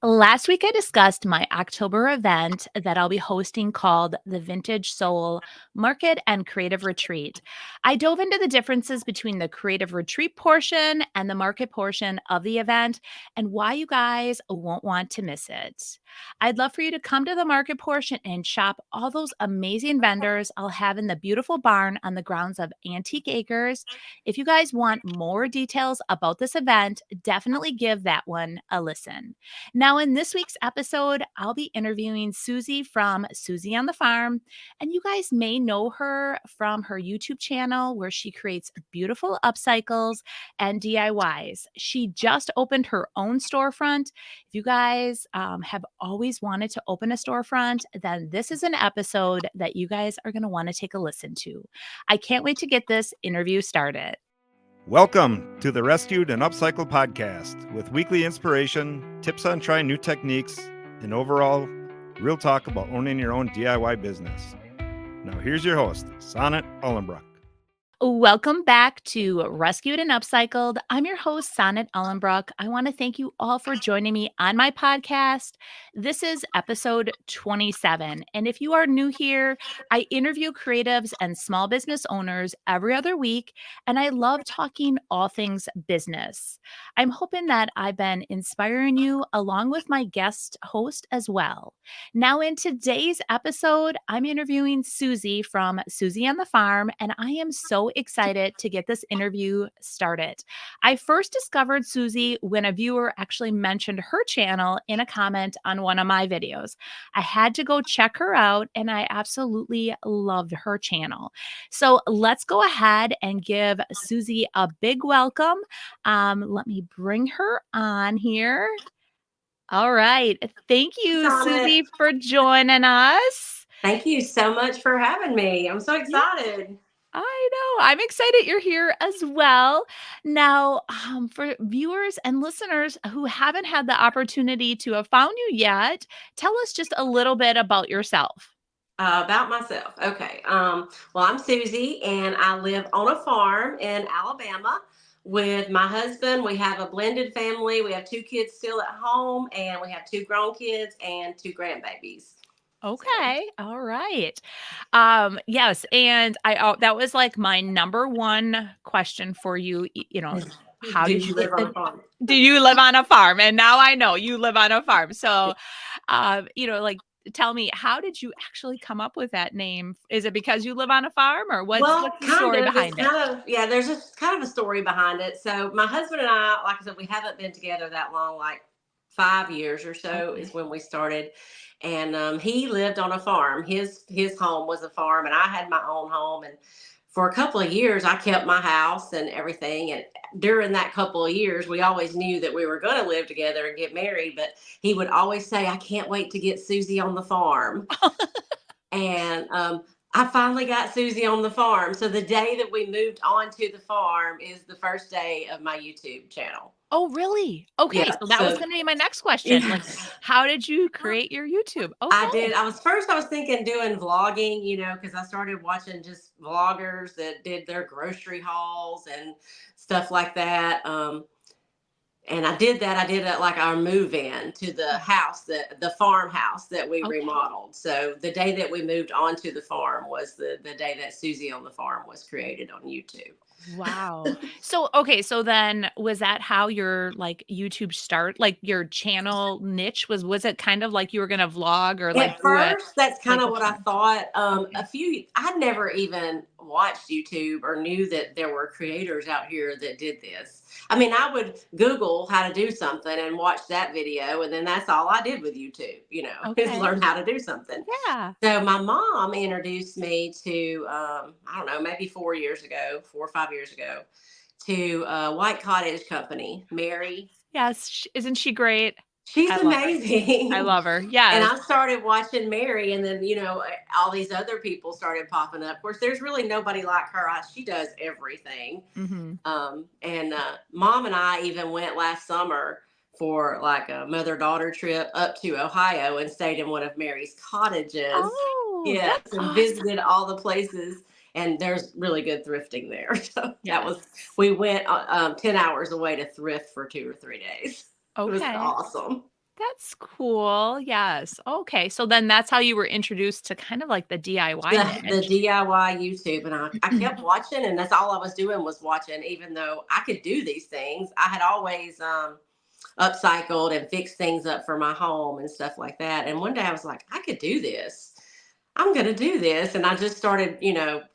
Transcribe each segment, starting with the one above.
Last week, I discussed my October event that I'll be hosting called the Vintage Soul Market and Creative Retreat. I dove into the differences between the creative retreat portion and the market portion of the event and why you guys won't want to miss it. I'd love for you to come to the market portion and shop all those amazing vendors I'll have in the beautiful barn on the grounds of Antique Acres. If you guys want more details about this event, definitely give that one a listen. Now, in this week's episode, I'll be interviewing Susie from Susie on the Farm. And you guys may know her from her YouTube channel where she creates beautiful upcycles and DIYs. She just opened her own storefront. If you guys have always wanted to open a storefront, then this is an episode that you guys are going to want to take a listen to. I can't wait to get this interview started. Welcome to the Rescued and Upcycled podcast with weekly inspiration, tips on trying new techniques, and overall, real talk about owning your own DIY business. Now here's your host, Sonnet Ullenbrock. Welcome back to Rescued and Upcycled. I'm your host, Sonnet Ullenbrock. I want to thank you all for joining me on my podcast. This is episode 27. And if you are new here, I interview creatives and small business owners every other week, and I love talking all things business. I'm hoping that I've been inspiring you along with my guest host as well. Now, in today's episode, I'm interviewing Susie from Susie on the Farm, and I am so excited to get this interview started. I first discovered Susie when a viewer actually mentioned her channel in a comment on one of my videos. I had to go check her out, and I absolutely loved her channel. So let's go ahead and give Susie a big welcome. Let me bring her on here. All right. Thank you, Susie, for joining us. Thank you so much for having me. I'm so excited. I know. I'm excited you're here as well. Now, for viewers and listeners who haven't had the opportunity to have found you yet, tell us just a little bit about yourself. About myself. Okay. Well, I'm Susie and I live on a farm in Alabama with my husband. We have a blended family. We have 2 kids still at home and we have 2 grown kids and 2 grandbabies. Okay. All right. Yes. And that was like my number one question for you. How did you live get on a farm? Do you live on a farm? And now I know you live on a farm. So, tell me, how did you actually come up with that name? Is it because you live on a farm or what's the story behind it? Yeah, there's kind of a story behind it. So my husband and I, like I said, we haven't been together that long, like 5 years or so is when we started. And he lived on a farm. His home was a farm and I had my own home. And for a couple of years, I kept my house and everything. And during that couple of years, we always knew that we were going to live together and get married. But he would always say, I can't wait to get Susie on the farm. And I finally got Susie on the farm. So the day that we moved onto the farm is the first day of my YouTube channel. Oh, really? Okay. Yeah, So that was going to be my next question. Like, how did you create your YouTube? Okay. I did. I was thinking doing vlogging, because I started watching just vloggers that did their grocery hauls and stuff like that. And I did that. I did it like our move in to the house, the farmhouse that we remodeled. So the day that we moved onto the farm was the day that Susie on the Farm was created on YouTube. Wow. So then was that how your YouTube like your channel niche was it kind of like you were going to vlog or like at first that's kind of what I thought. Okay. I'd never even watched YouTube or knew that there were creators out here that did this. I mean, I would Google how to do something and watch that video, and then that's all I did with YouTube, is learn how to do something. Yeah. So my mom introduced me to, I don't know, maybe 4 or 5 years ago, to White Cottage Company, Mary. Yes. Isn't she great? She's amazing. I love her. Yeah. And I started watching Mary, and then, all these other people started popping up. Of course, there's really nobody like her. She does everything. Mm-hmm. And Mom and I even went last summer for like a mother-daughter trip up to Ohio and stayed in one of Mary's cottages. Oh, yes, and awesome. visited all the places. And there's really good thrifting there. So we went 10 hours away to thrift for 2 or 3 days. Okay. It was awesome. That's cool. Yes. Okay. So then that's how you were introduced to kind of like the DIY The niche. DIY YouTube, and I kept watching, and that's all I was doing was watching. Even though I could do these things, I had always upcycled and fixed things up for my home and stuff like that. And one day I was like, I could do this. I'm going to do this. And I just started,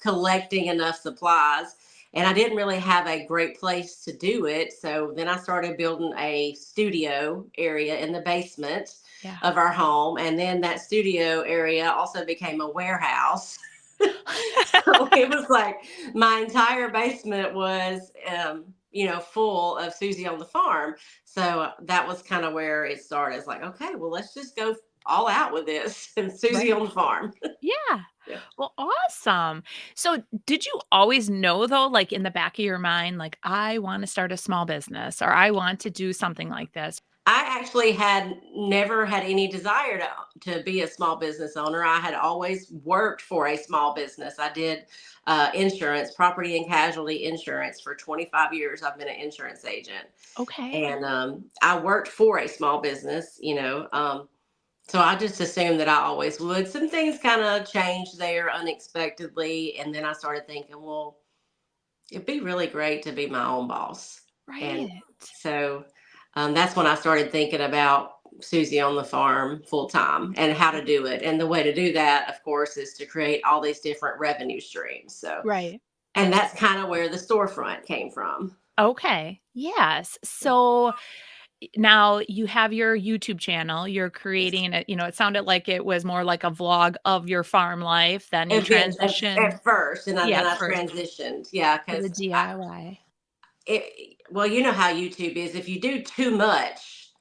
collecting enough supplies. And I didn't really have a great place to do it. So then I started building a studio area in the basement Yeah. of our home. And then that studio area also became a warehouse. So it was like my entire basement was, full of Susie on the farm. So that was kind of where it started. It's like, okay, well, let's just go all out with this and Susie Right. on the farm. Yeah. Yeah. Well, awesome. So, did you always know though, like in the back of your mind, like, I want to start a small business or I want to do something like this? I actually had never had any desire to be a small business owner. I had always worked for a small business. I did insurance, property and casualty insurance for 25 years. I've been an insurance agent. Okay. And I worked for a small business, so I just assumed that I always would. Some things kind of changed there unexpectedly. And then I started thinking, well, it'd be really great to be my own boss. And Right. so that's when I started thinking about Susie on the farm full time and how to do it. And the way to do that, of course, is to create all these different revenue streams. So, Right. and that's kind of where the storefront came from. Okay. Yes. So now you have your YouTube channel, you're creating it, it sounded like it was more like a vlog of your farm life, then you transition, At first, and yeah, then at I first transitioned. Yeah, to the because DIY. well, you know how YouTube is. If you do too much,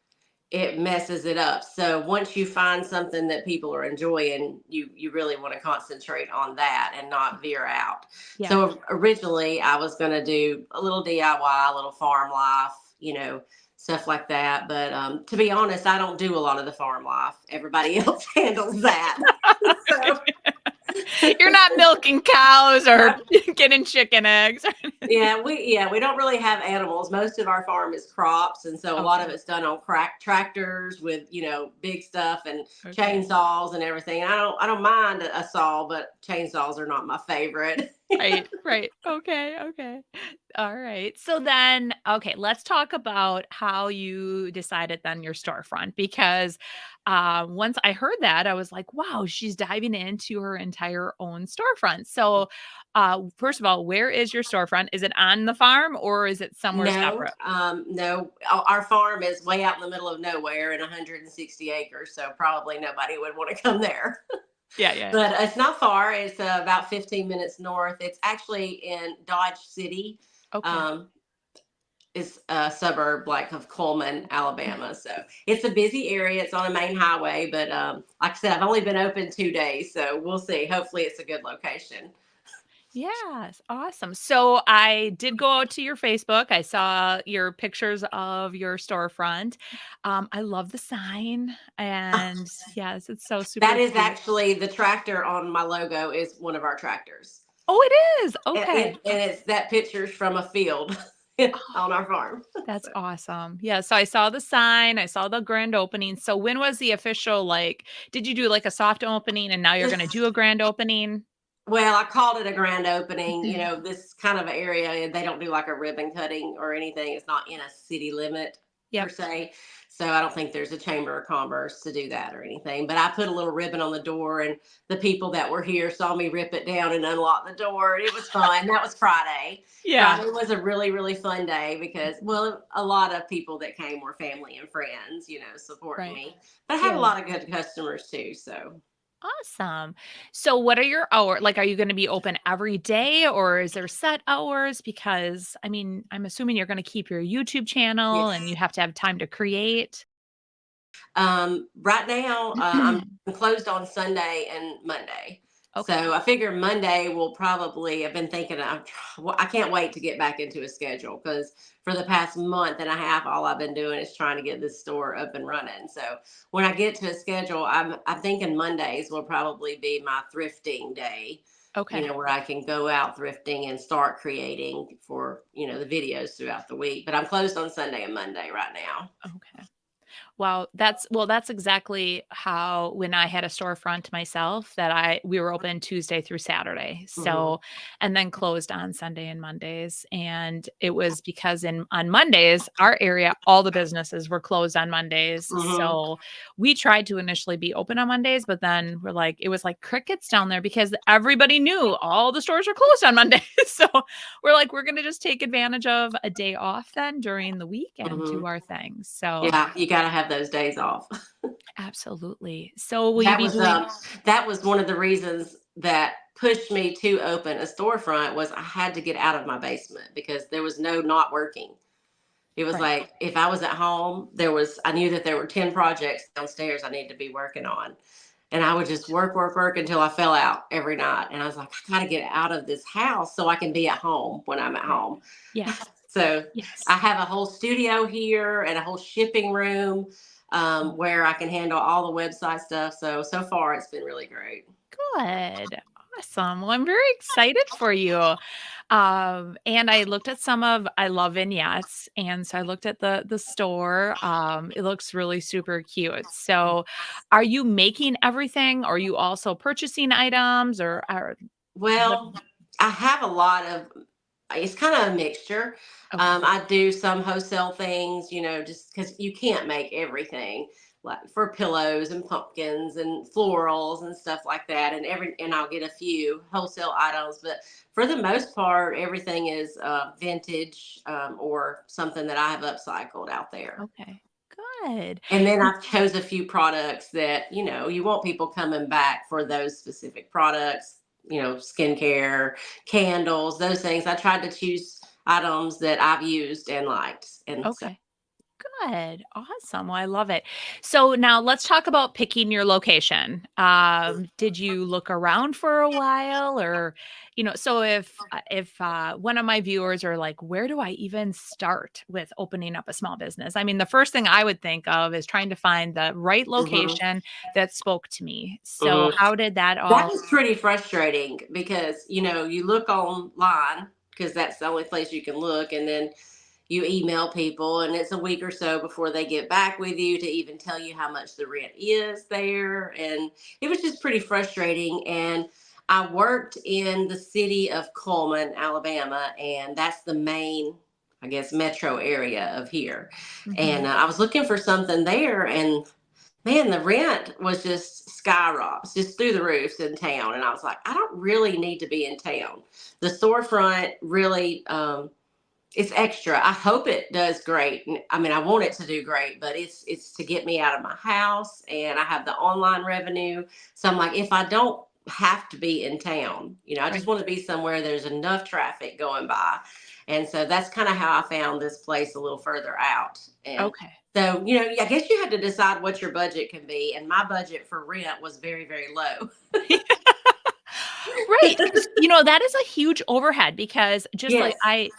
it messes it up. So once you find something that people are enjoying, you really want to concentrate on that and not veer out. Yeah. So originally I was going to do a little DIY, a little farm life, stuff like that. But to be honest, I don't do a lot of the farm life. Everybody else handles that. So You're not milking cows or getting chicken eggs. yeah, we don't really have animals. Most of our farm is crops, and so a lot of Okay. it's done on tractors with big stuff and Okay. chainsaws and everything. I don't mind a saw, but chainsaws are not my favorite. Right, right. Okay, okay. All right. So then, okay, let's talk about how you decided then your storefront because once I heard that, I was like, wow, she's diving into her entire own storefront. So, first of all, where is your storefront? Is it on the farm or is it somewhere No, separate? no. Our farm is way out in the middle of nowhere in 160 acres, so probably nobody would want to come there. Yeah, yeah. But it's not far. It's about 15 minutes north. It's actually in Dodge City. Okay. Um, is a suburb like of Coleman, Alabama. So it's a busy area. It's on a main highway, but like I said, I've only been open 2 days, so we'll see. Hopefully, it's a good location. Yes, awesome. So I did go out to your Facebook. I saw your pictures of your storefront. I love the sign, and yes, it's so That super is cute. actually the tractor on my logo is one of our tractors. Oh, it is. Okay. And it's that picture's from a field on Oh, our farm. that's So, awesome. Yeah, so I saw the sign, I saw the grand opening. So when was the official like did you do like a soft opening and now you're going to just do a grand opening? well, I called it a grand opening. This kind of area, they don't do like a ribbon cutting or anything. It's not in a city limit per Yep. se. So I don't think there's a chamber of commerce to do that or anything. But I put a little ribbon on the door, and the people that were here saw me rip it down and unlock the door. And it was fun. That was Friday. Yeah. Friday was a really, really fun day because, well, a lot of people that came were family and friends, supporting Right. me. But I had a Yeah. lot of good customers too. So Awesome. So what are your hour like, are you gonna be open every day or is there set hours? Because, I mean, I'm assuming you're gonna keep your YouTube channel and you yes. have to have time to create. Right now, I'm closed on Sunday and Monday. Okay. So I figure Monday will probably, I've been thinking, well, I can't wait to get back into a schedule because for the past month and a half, all I've been doing is trying to get this store up and running. So when I get to a schedule, I'm thinking Mondays will probably be my thrifting day, Okay. where I can go out thrifting and start creating for, the videos throughout the week. But I'm closed on Sunday and Monday right now. Okay. Wow, that's exactly how when I had a storefront myself that we were open Tuesday through Saturday. Mhm. So and then closed on Sunday and Mondays. And it was because on Mondays, our area, all the businesses were closed on Mondays. Mhm. So we tried to initially be open on Mondays, but then we're like, it was like crickets down there because everybody knew all the stores are closed on Mondays. So we're like, we're gonna just take advantage of a day off then during the week and do Mhm. our things. So Yeah, you gotta have those days off. absolutely. So will you That be was, doing that was one of the reasons that pushed me to open a storefront was I had to get out of my basement because there was no not working. It was right. like if I was at home, I knew that there were 10 projects downstairs I needed to be working on. And I would just work, work, work until I fell out every night. And I was like, I gotta get out of this house so I can be at home when I'm at Right. home. Yes. So I Yes. have a whole studio here and a whole shipping room where I can handle all the website stuff. So far it's been really great. Good. Awesome. Well, I'm very excited for you. And I looked at I love vignettes. And so I looked at the store. It looks really super cute. So are you making everything? Are you also purchasing items or what? Well, I have a lot of, it's kind of a mixture. Okay. I do some wholesale things, just because you can't make everything, like for pillows and pumpkins and florals and stuff like that. And I'll get a few wholesale items, but for the most part, everything is vintage or something that I have upcycled out there. Okay. Good. And then I've chose a few products that, you want people coming back for those specific products, skincare, candles, those things. I tried to choose items that I've used and liked. And so, Okay. Good. Awesome. Well, I love it. So now let's talk about picking your location. Did you look around for a while or, so if one of my viewers are like, where do I even start with opening up a small business? I mean, the first thing I would think of is trying to find the right mhm, location that spoke to me. So mhm. how did that That all is pretty frustrating because, you look online because that's the only place you can look. And then you email people and it's a week or so before they get back with you to even tell you how much the rent is there. And it was just pretty frustrating. And I worked in the city of Cullman, Alabama, and that's the main, I guess, metro area of here. And Mhm. I was looking for something there, and man, the rent was just skyrockets, just through the roofs in town. And I was like, I don't really need to be in town. The storefront really, it's extra. I hope it does great. I mean, I want it to do great, but it's to get me out of my house, and I have the online revenue. So I'm like, if I don't have to be in town, I just Right. want to be somewhere there's enough traffic going by. And so that's kind of how I found this place a little further out. And Okay. so, I guess you have to decide what your budget can be. And my budget for rent was very, very low. Right. 'Cause, that is a huge overhead because just like Yes.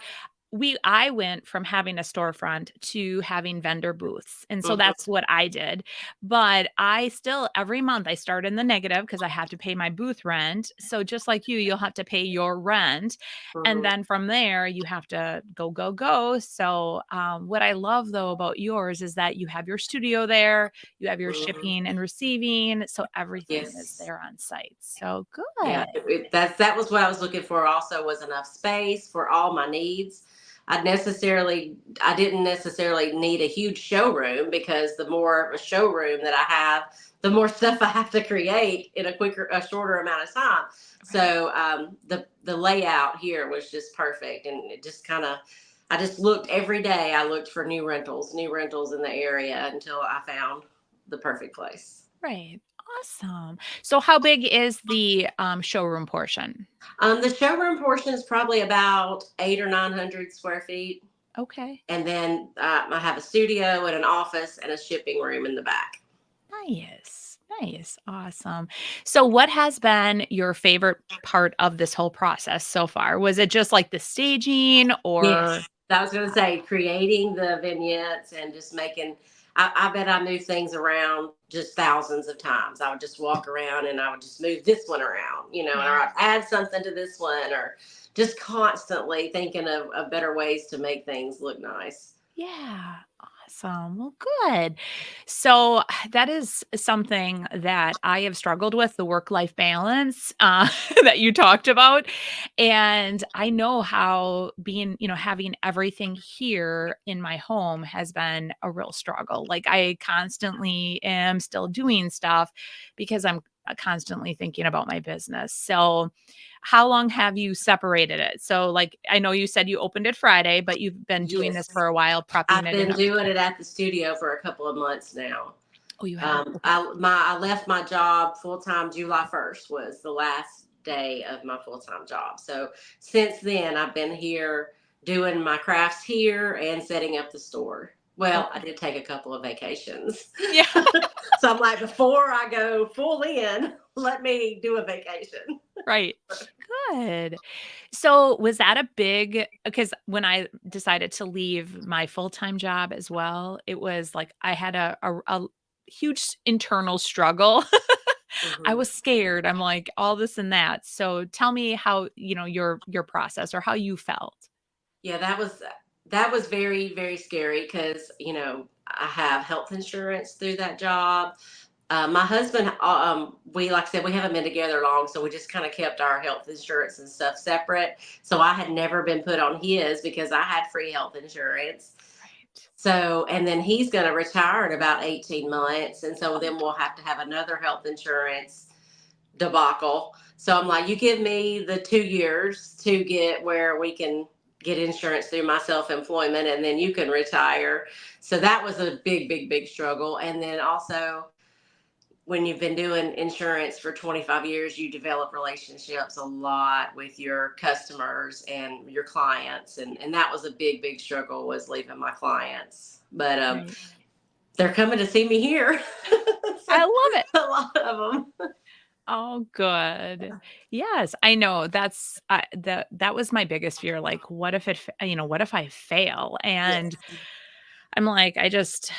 I went from having a storefront to having vendor booths, and so Hmm. that's what I did, but I still every month I start in the negative because I have to pay my booth rent, so just like you'll have to pay your rent, and Hmm. then from there, you have to go, go, go, so, what I love, though, about yours is that you have your studio there, you have your shipping Hmm. and receiving, so everything is Yes. there on site, so Yeah, good. that was what I was looking for. Also, was enough space for all my needs. I didn't necessarily need a huge showroom because the more of a showroom that I have, the more stuff I have to create in a shorter amount of time. Right. So the layout here was just perfect, and it just kind of. I just looked every day. I looked for new rentals in the area until I found the perfect place. Right. Awesome. So how big is the, showroom portion? The showroom portion is probably about 800 or 900 square feet. Okay. And then I have a studio and an office and a shipping room in the back. Nice. Nice. Awesome. So what has been your favorite part of this whole process so far? Was it just like the staging Yes. or I was going to say creating the vignettes and just making, I bet I move things around just thousands of times. I would just walk around and I would just move this one around, or yeah. I'd add something to this one, or just constantly thinking of better ways to make things look nice. Yeah. Awesome. Well, good. So that is something that I have struggled with, the work-life balance that you talked about. And I know how being, having everything here in my home has been a real struggle. Like I constantly am still doing stuff because I'm constantly thinking about my business. So how long have you separated it? So, like, I know you said you opened it Friday, but you've been doing this Yes. for a while, prepping I've it and been doing it at the studio for a couple of months now. oh, you have? Okay. I left my job full time July 1st was the last day of my full time job. So since then, I've been here doing my crafts here and setting up the store. Well, I Okay. did take a couple of vacations. Yeah. So I'm like, before I go full in, let me do a vacation. Right. Good. So, was that a big because when I decided to leave my full-time job as well, it was like I had a huge internal struggle. I Mhm. was scared. I'm like all this and that. So, tell me how, your process or how you felt. Yeah, that was very, very scary because I have health insurance through that job. My husband, we like I said, we haven't been together long, so we just kind of kept our health insurance and stuff separate. So I had never been put on his because I had free health insurance. Right. So, and then he's going to retire in about 18 months, and so then we'll have to have another health insurance debacle. So I'm like, you give me the 2 years to get where we can get insurance through my self employment, and then you can retire. So that was a big, big, big struggle. And then also, when you've been doing insurance for 25 years, you develop relationships a lot with your customers and your clients. And that was a big, big struggle was leaving my clients. But Right. they're coming to see me here. So, I love it. a lot of them. Oh, good. Yes, I know. That's that was my biggest fear. Like, what if what if I fail? And Yes. I'm like, I just,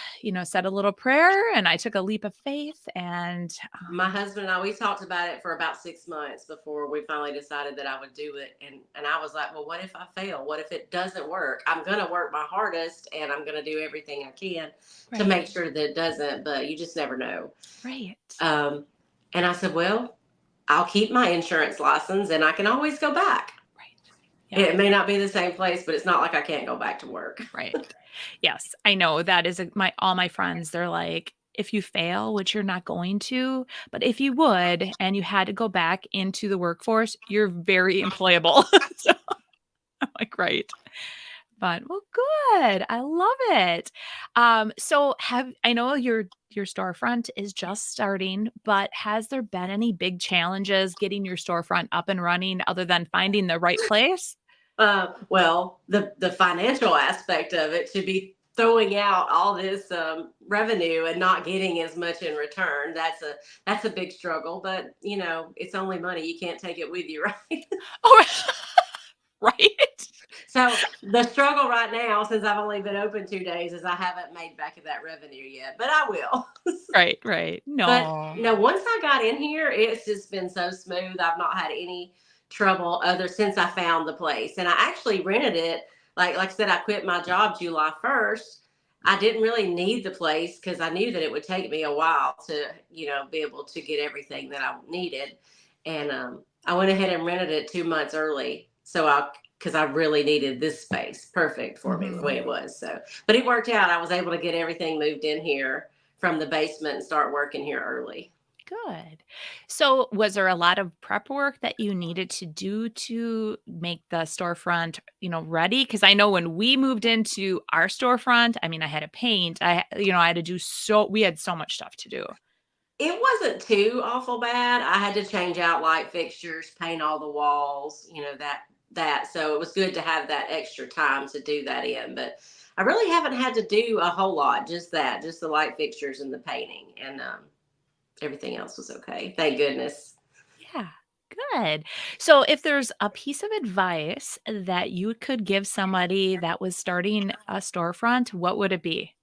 said a little prayer and I took a leap of faith and My husband and I, we talked about it for about 6 months before we finally decided that I would do it. And I was like, well, what if I fail? What if it doesn't work? I'm going to work my hardest and I'm going to do everything I can to right, make sure that it doesn't, but you just never know. right, Um, and I said, well, I'll keep my insurance license and I can always go back. right. Yeah, It may not be the same place, but it's not like I can't go back to work. right. Yes, I know that is my all my friends, they're like, if you fail, which you're not going to, but if you would and you had to go back into the workforce, you're very employable. So I'm like, right. But well, good. I love it. So have I know your storefront is just starting, but has there been any big challenges getting your storefront up and running other than finding the right place? Well, the financial aspect of it, to be throwing out all this revenue and not getting as much in return, that's a big struggle. But it's only money; you can't take it with you, right? Oh, right. So the struggle right now, since I've only been open 2 days, is I haven't made back of that revenue yet, but I will. Right, right. But No. once I got in here, it's just been so smooth. I've not had any trouble other since I found the place. And I actually rented it. Like I said, I quit my job July 1st. I didn't really need the place because I knew that it would take me a while to, be able to get everything that I needed. And I went ahead and rented it 2 months early. Because I really needed this space, perfect for me the way Mhm. it was. So, but it worked out. I was able to get everything moved in here from the basement and start working here early. Good. So, was there a lot of prep work that you needed to do to make the storefront, ready? Because I know when we moved into our storefront, I mean, I had to paint. I had to do we had so much stuff to do. It wasn't too awful bad. I had to change out light fixtures, paint all the walls, that. So it was good to have that extra time to do that in. But I really haven't had to do a whole lot, just that, just the light fixtures and the painting, and everything else was okay. Thank goodness. Yeah. Good. So, if there's a piece of advice that you could give somebody that was starting a storefront, what would it be?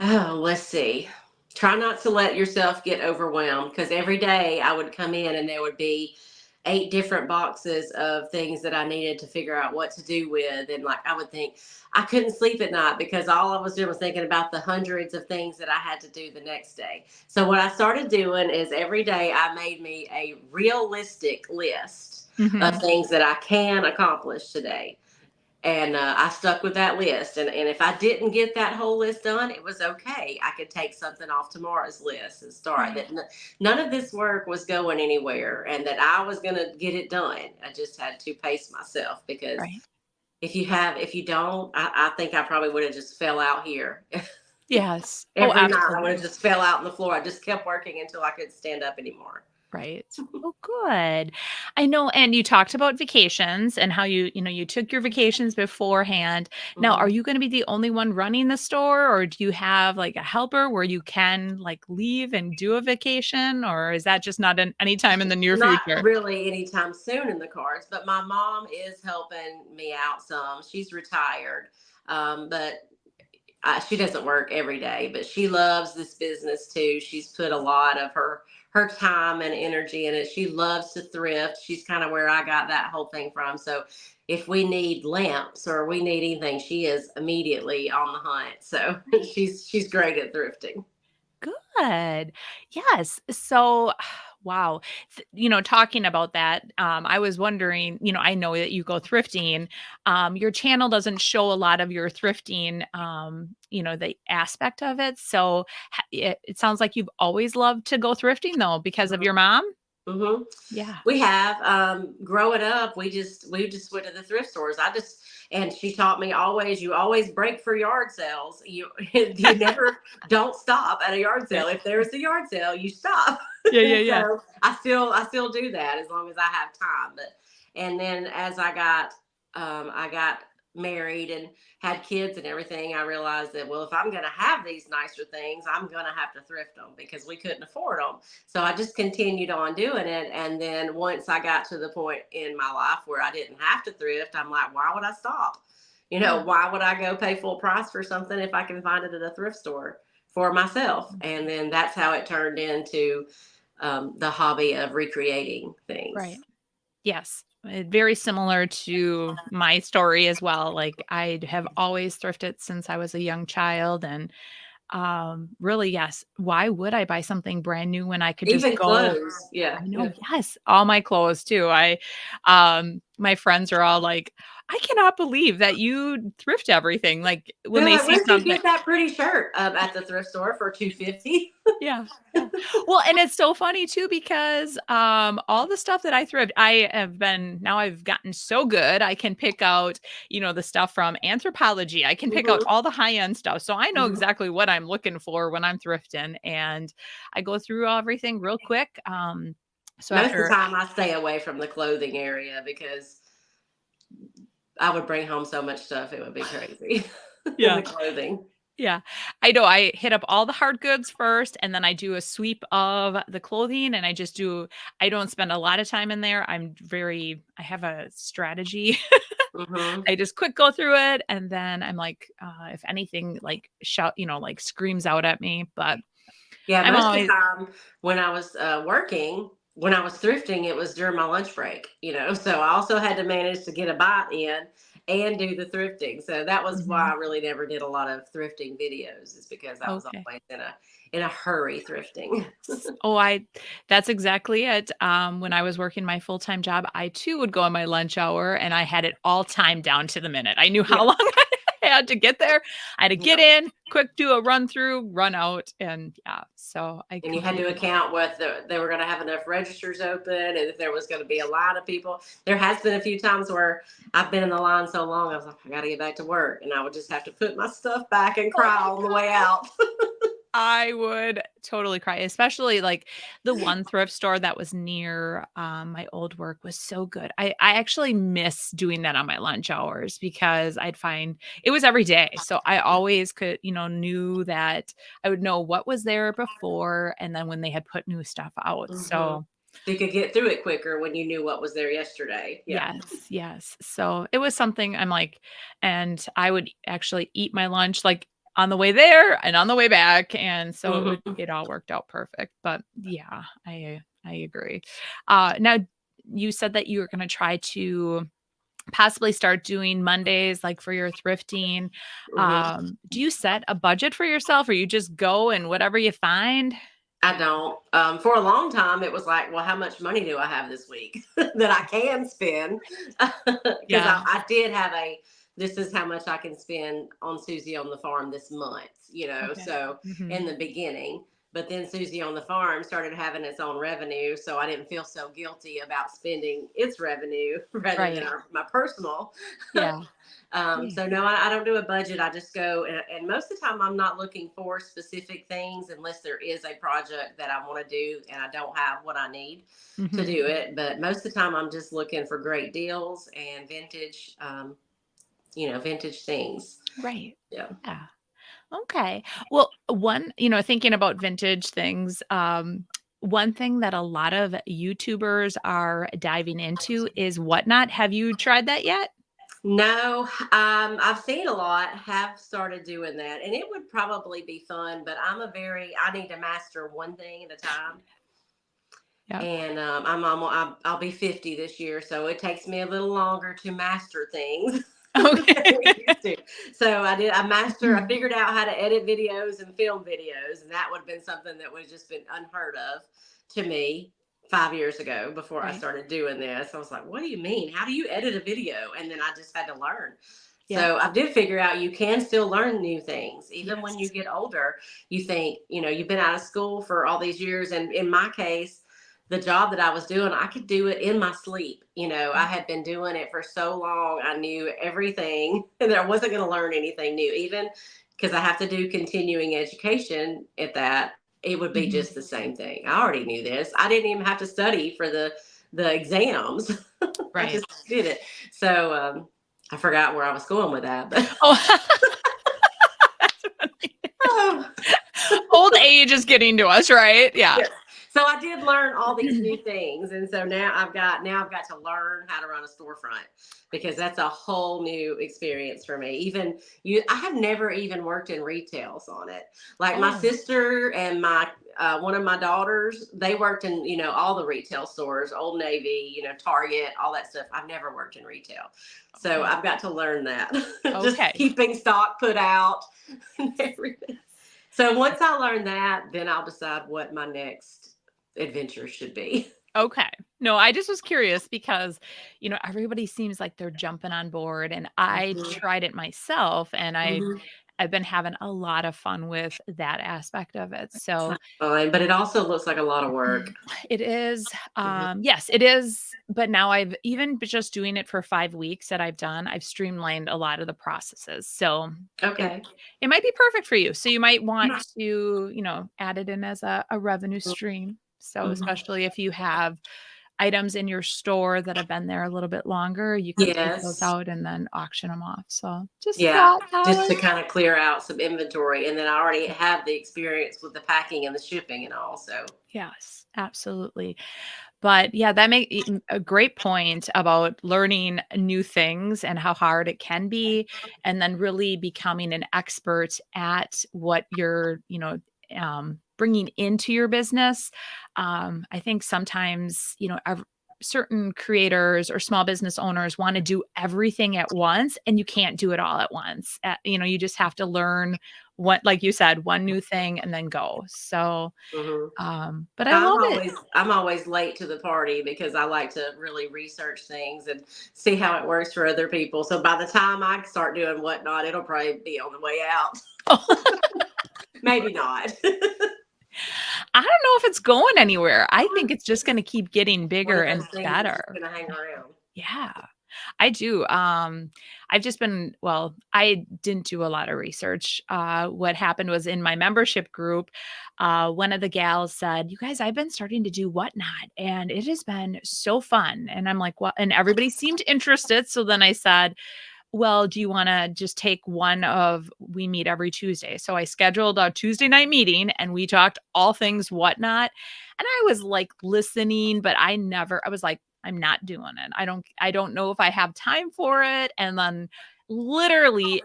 Oh, let's see. Try not to let yourself get overwhelmed because every day I would come in and there would be 8 different boxes of things that I needed to figure out what to do with. And like, I would think I couldn't sleep at night because all I was doing was thinking about the hundreds of things that I had to do the next day. So what I started doing is every day I made me a realistic list of Mhm. things that I can accomplish today. And I stuck with that list. And if I didn't get that whole list done, it was okay. I could take something off tomorrow's list and start. Right. That none of this work was going anywhere, and that I was going to get it done. I just had to pace myself, because Right. if you don't, I think I probably would have just fell out here. Yes. Oh, Every night I would have absolutely. just fell out on the floor. I just kept working until I couldn't stand up anymore. Right. Oh, good. I know, and you talked about vacations and how you took your vacations beforehand. Now, are Mhm. you gonna be the only one running the store, or do you have, like, a helper where you can, like, leave and do a vacation, or is that just not an anytime in the near Not future? really anytime soon in the cards, but my mom is helping me out some. She's retired, but she doesn't work every day, but she loves this business too. She's put a lot of her time and energy in it. She loves to thrift. She's kind of where I got that whole thing from. So if we need lamps or we need anything, she is immediately on the hunt. So Right. she's great at thrifting. Good. Yes. So, wow. Talking about that, I was wondering, I know that you go thrifting. Your channel doesn't show a lot of your thrifting, the aspect of it. So it sounds like you've always loved to go thrifting though, because of your mom. Hmm. Yeah. We have, growing up, we just went to the thrift stores. And she taught me, always, you always break for yard sales. You never don't stop at a yard Right. sale. If there's a yard sale, you stop. Yeah. Yeah. Yeah. So I still do that as long as I have time. But and then as I got married and had kids and everything, I realized that, well, if I'm going to have these nicer things, I'm going to have to thrift them, because we couldn't afford them. So I just continued on doing it. And then once I got to the point in my life where I didn't have to thrift, I'm like, why would I stop? Yeah. Why would I go pay full price for something if I can find it at a thrift store for myself? And then that's how it turned into, the hobby of recreating things. Right. Yes. Very similar to my story as well. Like I have always thrifted since I was a young child, and really, yes. Why would I buy something brand new when I could just Even go. clothes. Yeah. I know, Yeah. yes, all my clothes too. My friends are all like, "I cannot believe that you thrift everything." Like when They're they like, see where'd you something. get that pretty shirt, at the thrift store for 250? Yeah, yeah. Well, and it's so funny too because, all the stuff that I thrift, I've gotten so good, I can pick out, the stuff from Anthropology, I can pick out Hmm. all the high-end stuff, so I know Hmm. exactly what I'm looking for when I'm thrifting, and I go through everything real quick, so Most of the after. time, I stay away from the clothing area because I would bring home so much stuff, it would be crazy. In Yeah. the clothing. Yeah. I know I hit up all the hard goods first, and then I do a sweep of the clothing, and I don't spend a lot of time in there. I have a strategy. Hmm. I just quick go through it, and then I'm like, if anything like like screams out at me, but Yeah, I'm most of the always. time when I was, working, when I was thrifting, it was during my lunch break, so I also had to manage to get a bite in and do the thrifting. So that was why Mhm. I really never did a lot of thrifting videos, is because I was Okay. always in a hurry thrifting. Yes. Oh, that's exactly it. When I was working my full-time job, I too would go on my lunch hour and I had it all timed down to the minute. I knew Yeah, how long I had to get there. I had to get yeah. in, quick do a run through, run out, and yeah. So I And you had to completely. account whether they were going to have enough registers open, and if there was going to be a line of people. There has been a few times where I've been in the line so long, I was like, I got to get back to work, and I would just have to put my stuff back and Oh cry my on the way god. out. I would totally cry, especially like the one thrift store that was near my old work was so good. I actually miss doing that on my lunch hours because I'd find it was every day. So I always knew that I would know what was there before and then when they had put new stuff out. Hmm. So So you could get through it quicker when you knew what was there yesterday. Yeah. yes, yes. So it was something I'm like, and I would actually eat my lunch like on the way there and on the way back. And so Hmm. it all worked out perfect. But yeah, I agree. Now you said that you were going to try to possibly start doing Mondays, like for your thrifting. Do you set a budget for yourself, or you just go and whatever you find? I don't. For a long time, it was like, well, how much money do I have this week that I can spend? Because Yeah. I did have this is how much I can spend on Susie on the farm this month, Okay. so in the beginning. But then Susie on the farm started having its own revenue. So I didn't feel so guilty about spending its revenue rather than Right. my personal. Yeah. So no, I don't do a budget. I just go, and most of the time I'm not looking for specific things unless there is a project that I want to do and I don't have what I need to Mhm. do it. But most of the time I'm just looking for great deals and vintage, vintage things. Right. Yeah. Yeah. Okay. Well, thinking about vintage things, one thing that a lot of YouTubers are diving into is Whatnot. Have you tried that yet? No, I've seen a lot have started doing that, and it would probably be fun. But I need to master one thing at a time, Yeah. and I'll be 50 this year, so it takes me a little longer to master things than Okay. it used to. So I figured out how to edit videos and film videos, and that would have been something that would have just been unheard of to me 5 years ago before I Right. started doing this. I was like, what do you mean? How do you edit a video? And then I just had to learn. Yeah. So I did figure out you can still learn new things. Even when you Yes. get older, you think, you've been out of school for all these years. And in my case, the job that I was doing, I could do it in my sleep. I had been doing it for so long. I knew everything and I wasn't going to learn anything new, even because I have to do continuing education at that. It would be Mhm. just the same thing. I already knew this. I didn't even have to study for the exams. I Right. just did it. So I forgot where I was going with that, but Oh, that's funny. oh, Old age is getting to us, right? Yeah. yes. So I did learn all these new things, and so now I've got to learn how to run a storefront because that's a whole new experience for me. I have never even worked in retails on it. Like my Oh, sister and my one of my daughters, they worked in all the retail stores, Old Navy, Target, all that stuff. I've never worked in retail, so okay. I've got to learn that. Just Okay. keeping stock put out and everything. So once I learn that, then I'll decide what my next adventure should be. Okay. No, I just was curious because, everybody seems like they're jumping on board, and I Mhm, tried it myself, and mhm. I've been having a lot of fun with that aspect of it. So Fine, but it also looks like a lot of work. it is, Mhm. yes, it is. But now just doing it for 5 weeks that I've streamlined a lot of the processes. So it, Okay. it might be perfect for you. So you might want to, add it in as a revenue stream. So Mhm. especially if you have items in your store that have been there a little bit longer, you can take those Yes. out and then auction them off. So just a Yeah. thought, Just Holly. to kind of clear out some inventory. And then I already have the experience with the packing and the shipping and all. So, Yes, absolutely. But yeah, that make a great point about learning new things and how hard it can be, and then really becoming an expert at what you're, bringing into your business. I think sometimes, certain creators or small business owners want to do everything at once, and you can't do it all at once. You just have to learn what, like you said, one new thing and then go. So, mhm. but I love it. I'm always late to the party because I like to really research things and see how it works for other people. So by the time I start doing Whatnot, it'll probably be on the way out. Maybe not. I don't know if it's going anywhere. I think it's just gonna keep getting One bigger of those and things that's just better. going to hang around. Yeah, I do. I didn't do a lot of research. What happened was in my membership group, one of the gals said, "You guys, I've been starting to do Whatnot, and it has been so fun." And I'm like, "Well," and everybody seemed interested. So then I said, well, do you want to just take we meet every Tuesday? So I scheduled a Tuesday night meeting and we talked all things Whatnot. And I was like listening, but I was like, I'm not doing it. I don't know if I have time for it. And then literally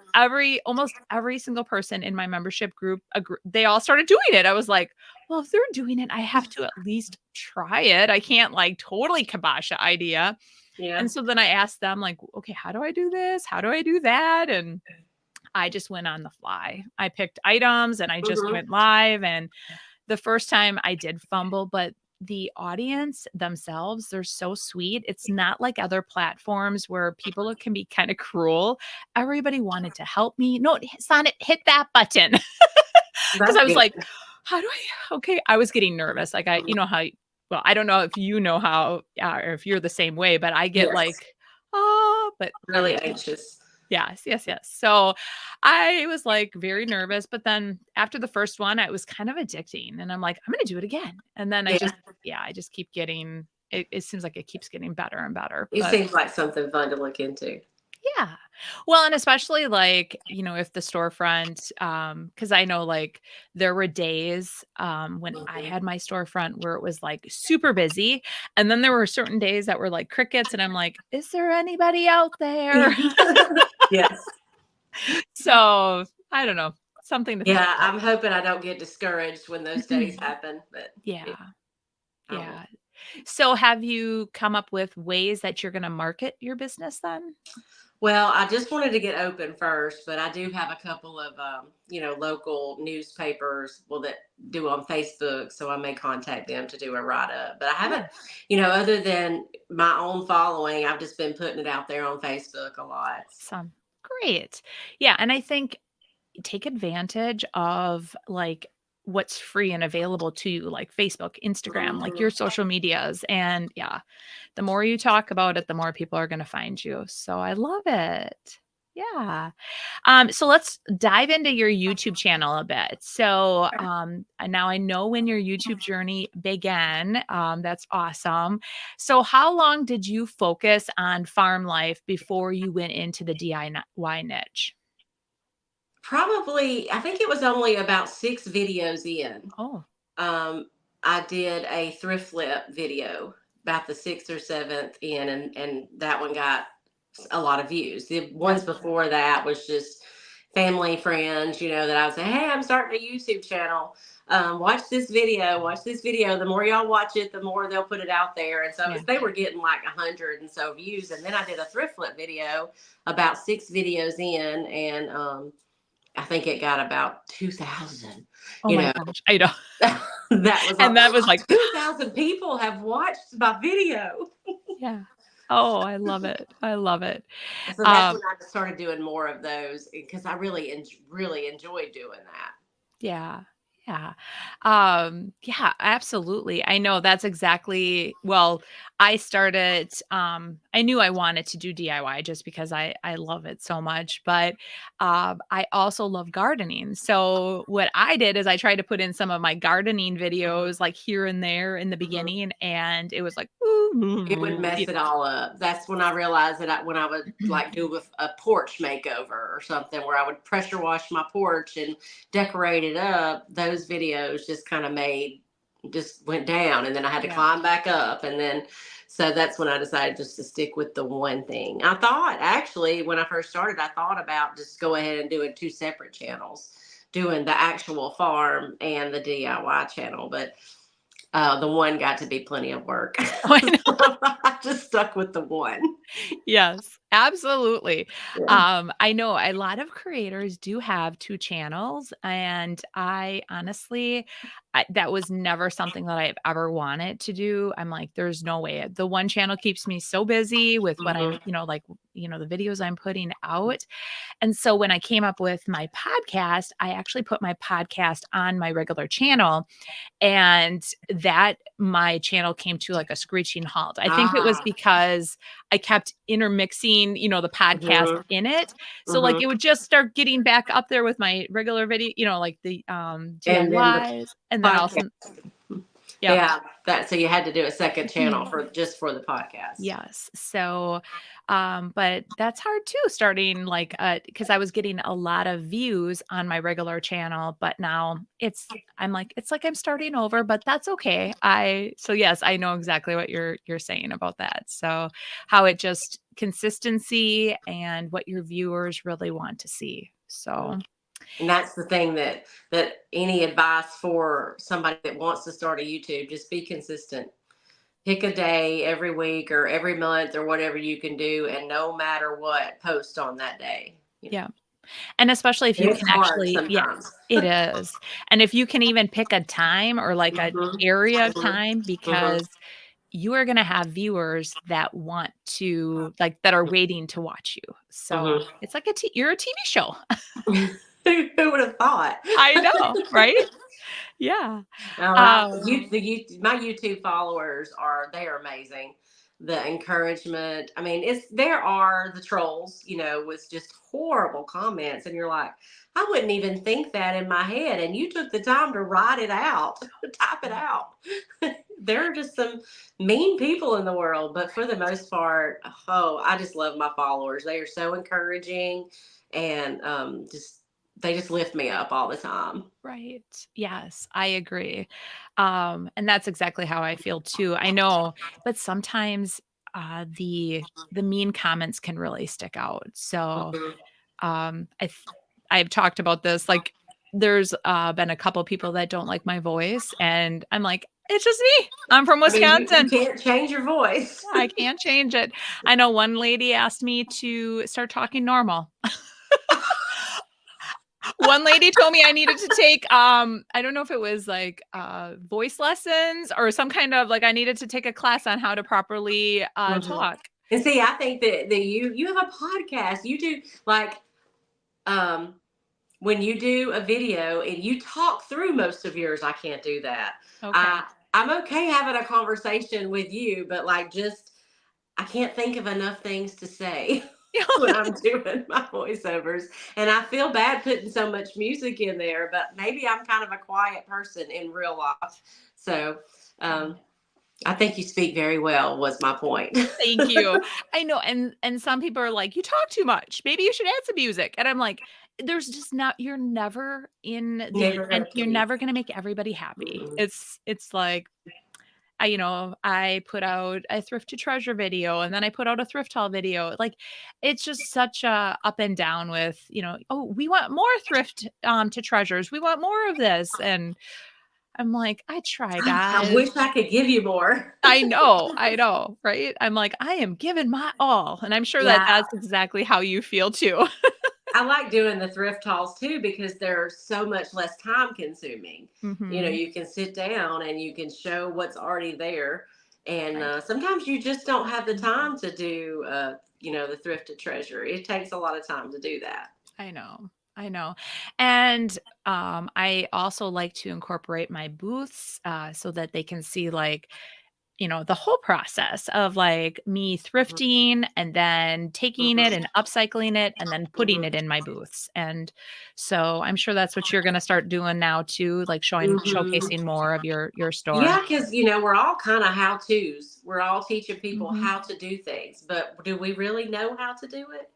almost every single person in my membership group, they all started doing it. I was like, well, if they're doing it, I have to at least try it. I can't like totally kibosh the idea. Yeah. And so then I asked them like, okay, how do I do this? How do I do that? And I just went on the fly. I picked items and I just Mhm. went live. And the first time I did fumble, but the audience themselves, they're so sweet. It's not like other platforms where people can be kind of cruel. Everybody wanted to help me. No, Sonnet, hit that button. Because That's I was good. like, how do I? Okay. I was getting nervous. Like, you know how, well, I don't know if you know how, or if you're the same way, but I get Yes. like, oh, but Really anxious. yes, yes, yes. So I was like very nervous, but then after the first one, it was kind of addicting. And I'm like, I'm going to do it again. And then Yeah. I just keep getting, it seems like it keeps getting better and better. It But seems like something fun to look into. yeah. Well, and especially like, if the storefront, because I know like there were days when I Mhm. had my storefront where it was like super busy. And then there were certain days that were like crickets. And I'm like, is there anybody out there? Yes. So I don't know. Something to think Yeah, about. I'm hoping I don't get discouraged when those days happen, but Yeah. I will. Yeah. So have you come up with ways that you're going to market your business then? Well, I just wanted to get open first, but I do have a couple of, local newspapers, well, that do on Facebook. So I may contact them to do a write up. But I haven't, Yeah. other than my own following, I've just been putting it out there on Facebook a lot. Awesome. Great. Yeah. And I think take advantage of like what's free and available to you, like Facebook, Instagram, like your Mhm. social medias. And yeah, the more you talk about it, the more people are going to find you. So I love it. Yeah. So let's dive into your YouTube channel a bit. So now I know when your YouTube journey began. That's awesome. So how long did you focus on farm life before you went into the DIY niche? Probably, I think it was only about 6 videos in. Oh, Um, I did a thrift flip video about the sixth or seventh in, and that one got a lot of views. The yeah, ones before that was just family, friends, that I would say, hey, I'm starting a YouTube channel. Watch this video. Watch this video. The more y'all watch it, the more they'll put it out there. And so yeah. they were getting like 100 and so views. And then I did a thrift flip video about 6 videos in, and I think it got about 2,000. Oh You my know, gosh, I know. that was And like that was like, 2,000 people have watched my video. yeah. Oh, I love it. I love it. So that's Um, when I started doing more of those because I really enjoyed doing that. Yeah. Yeah. Yeah, absolutely. I know that's exactly well, I started I knew I wanted to do DIY just because I love it so much, but I also love gardening. So what I did is I tried to put in some of my gardening videos like here and there in the Mhm. beginning and it was like It would mess it all up. That's when I realized that when I would like do a porch makeover or something where I would pressure wash my porch and decorate it up, those videos just kind of just went down, and then I had to yeah. climb back up, and then so that's when I decided just to stick with the one thing. I thought actually when I first started, I thought about just go ahead and doing 2 separate channels, doing the actual farm and the DIY channel, but the one got to be plenty of work. I know. So I just stuck with the one. Yes, absolutely. Yeah. I know a lot of creators do have 2 channels, and I honestly, that was never something that I've ever wanted to do. I'm like, there's no way. The one channel keeps me so busy with what I'm, Mhm. like, the videos I'm putting out. And so when I came up with my podcast, I actually put my podcast on my regular channel and that my channel came to like a screeching halt. I think it was Ah. because I kept intermixing, the podcast Mhm. in it. So like Mhm. it would just start getting back up there with my regular video, like the And then the DIYs and then podcast. also yeah. Yeah, that so you had to do a second channel for the podcast. Yes. So, but that's hard too, starting like, because I was getting a lot of views on my regular channel, but now I'm like, it's like I'm starting over, but that's okay. So yes, I know exactly what you're saying about that. So, how it just consistency and what your viewers really want to see. Mm. So, And that's the thing that any advice for somebody that wants to start a YouTube, just be consistent. Pick a day every week or every month or whatever you can do, and no matter what, post on that day. Yeah. And especially if And you it's can hard actually, yeah, sometimes. it is. And if you can even pick a time or like an Mhm, area of mhm, time, mhm, because you are going to have viewers that want to like that are waiting to watch you. So mhm. it's like you're a TV show. Who would have thought? I know, right? Yeah. All right. Um, My YouTube followers they are amazing. The encouragement. I mean, there are the trolls, with just horrible comments, and you're like, I wouldn't even think that in my head, and you took the time to write it out, type it out. There are just some mean people in the world, but for the most part, oh, I just love my followers. They are so encouraging, and just they just lift me up all the time. right. Yes, I agree. And that's exactly how I feel too. I know, but sometimes the mean comments can really stick out. So Mhm. Um, I've talked about this, like, there's, been a couple people that don't like my voice, and I'm like, "It's just me. I'm from I mean, you Wisconsin. can't change your voice. I can't change it." I know one lady asked me to start talking normal. One lady told me I needed to take, I don't know if it was, like, voice lessons or some kind of like, I needed to take a class on how to properly, Mhm. talk. And see, I think that you have a podcast. You do like um when you do a video and you talk through most of yours. I can't do that. Okay. I I'm okay having a conversation with you, but like just I can't think of enough things to say when I'm doing my voiceovers. And I feel bad putting so much music in there, but maybe I'm kind of a quiet person in real life. So um I think you speak very well was my point. Thank you. I know, and some people are like, "You talk too much. Maybe you should add some music." And I'm like, there's just not you're never in the Never and gonna you're please. never gonna make everybody happy. Mm-mm. It's like, I put out a thrift to treasure video, and then I put out a thrift haul video. Like, it's just such a up and down with, "Oh, we want more thrift, to treasures. We want more of this." And I'm like, "I try, I guys." wish I could give you more. I know, right? I'm like, "I am giving my all," and I'm sure that Yeah, that's exactly how you feel too. I like doing the thrift hauls too because they're so much less time consuming. Mhm. You can sit down and you can show what's already there. And Right. sometimes you just don't have the time to do, the thrift to treasure. It takes a lot of time to do that. I know, I know, and, I also like to incorporate my booths, so that they can see, like, the whole process of like me thrifting and then taking it Mhm, and upcycling it and then putting mhm, it in my booths. And so I'm sure that's what you're going to start doing now too, like mhm. showcasing more of your store. Yeah, because we're all kind of how to's. We're all teaching people Mhm. how to do things, but do we really know how to do it?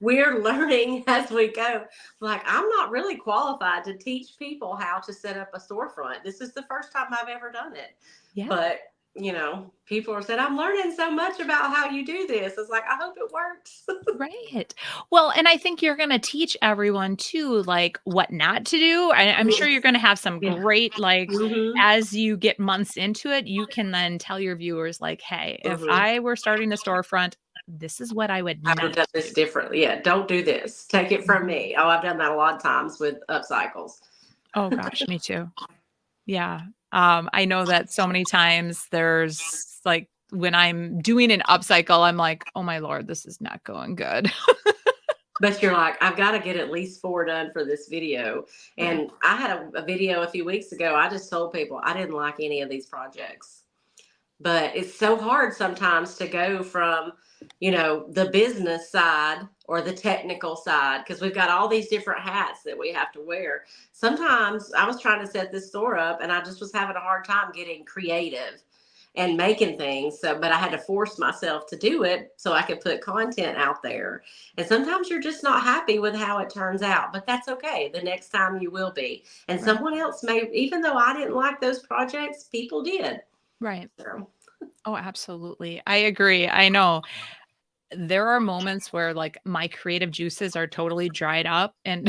We're learning as we go. Like, I'm not really qualified to teach people how to set up a storefront. This is the first time I've ever done it. Yeah. But, people are saying, I'm learning so much about how you do this. It's like, I hope it works. Right. Well, and I think you're going to teach everyone too, like what not to do. I'm sure you're going to have some Yeah. great, like, Hmm. as you get months into it, you can then tell your viewers, like, hey, if Hmm. I were starting a storefront, this is what I would I would not have done do. this differently. Yeah, don't do this. Take it from Mhm. me. Oh, I've done that a lot of times with upcycles. Oh gosh, me too. Yeah. I know that so many times there's like when I'm doing an upcycle, I'm like, oh my Lord, this is not going good. But you're like, I've got to get at least 4 done for this video. Yeah. And I had a video a few weeks ago. I just told people I didn't like any of these projects. But it's so hard sometimes to go from, the business side or the technical side because we've got all these different hats that we have to wear. Sometimes I was trying to set this store up and I just was having a hard time getting creative and making things. So, but I had to force myself to do it so I could put content out there. And sometimes you're just not happy with how it turns out, but that's okay. The next time you will be. And Right. someone else may, even though I didn't like those projects, people did. Right. So. Oh, absolutely. I agree. I know. there are moments where like my creative juices are totally dried up and,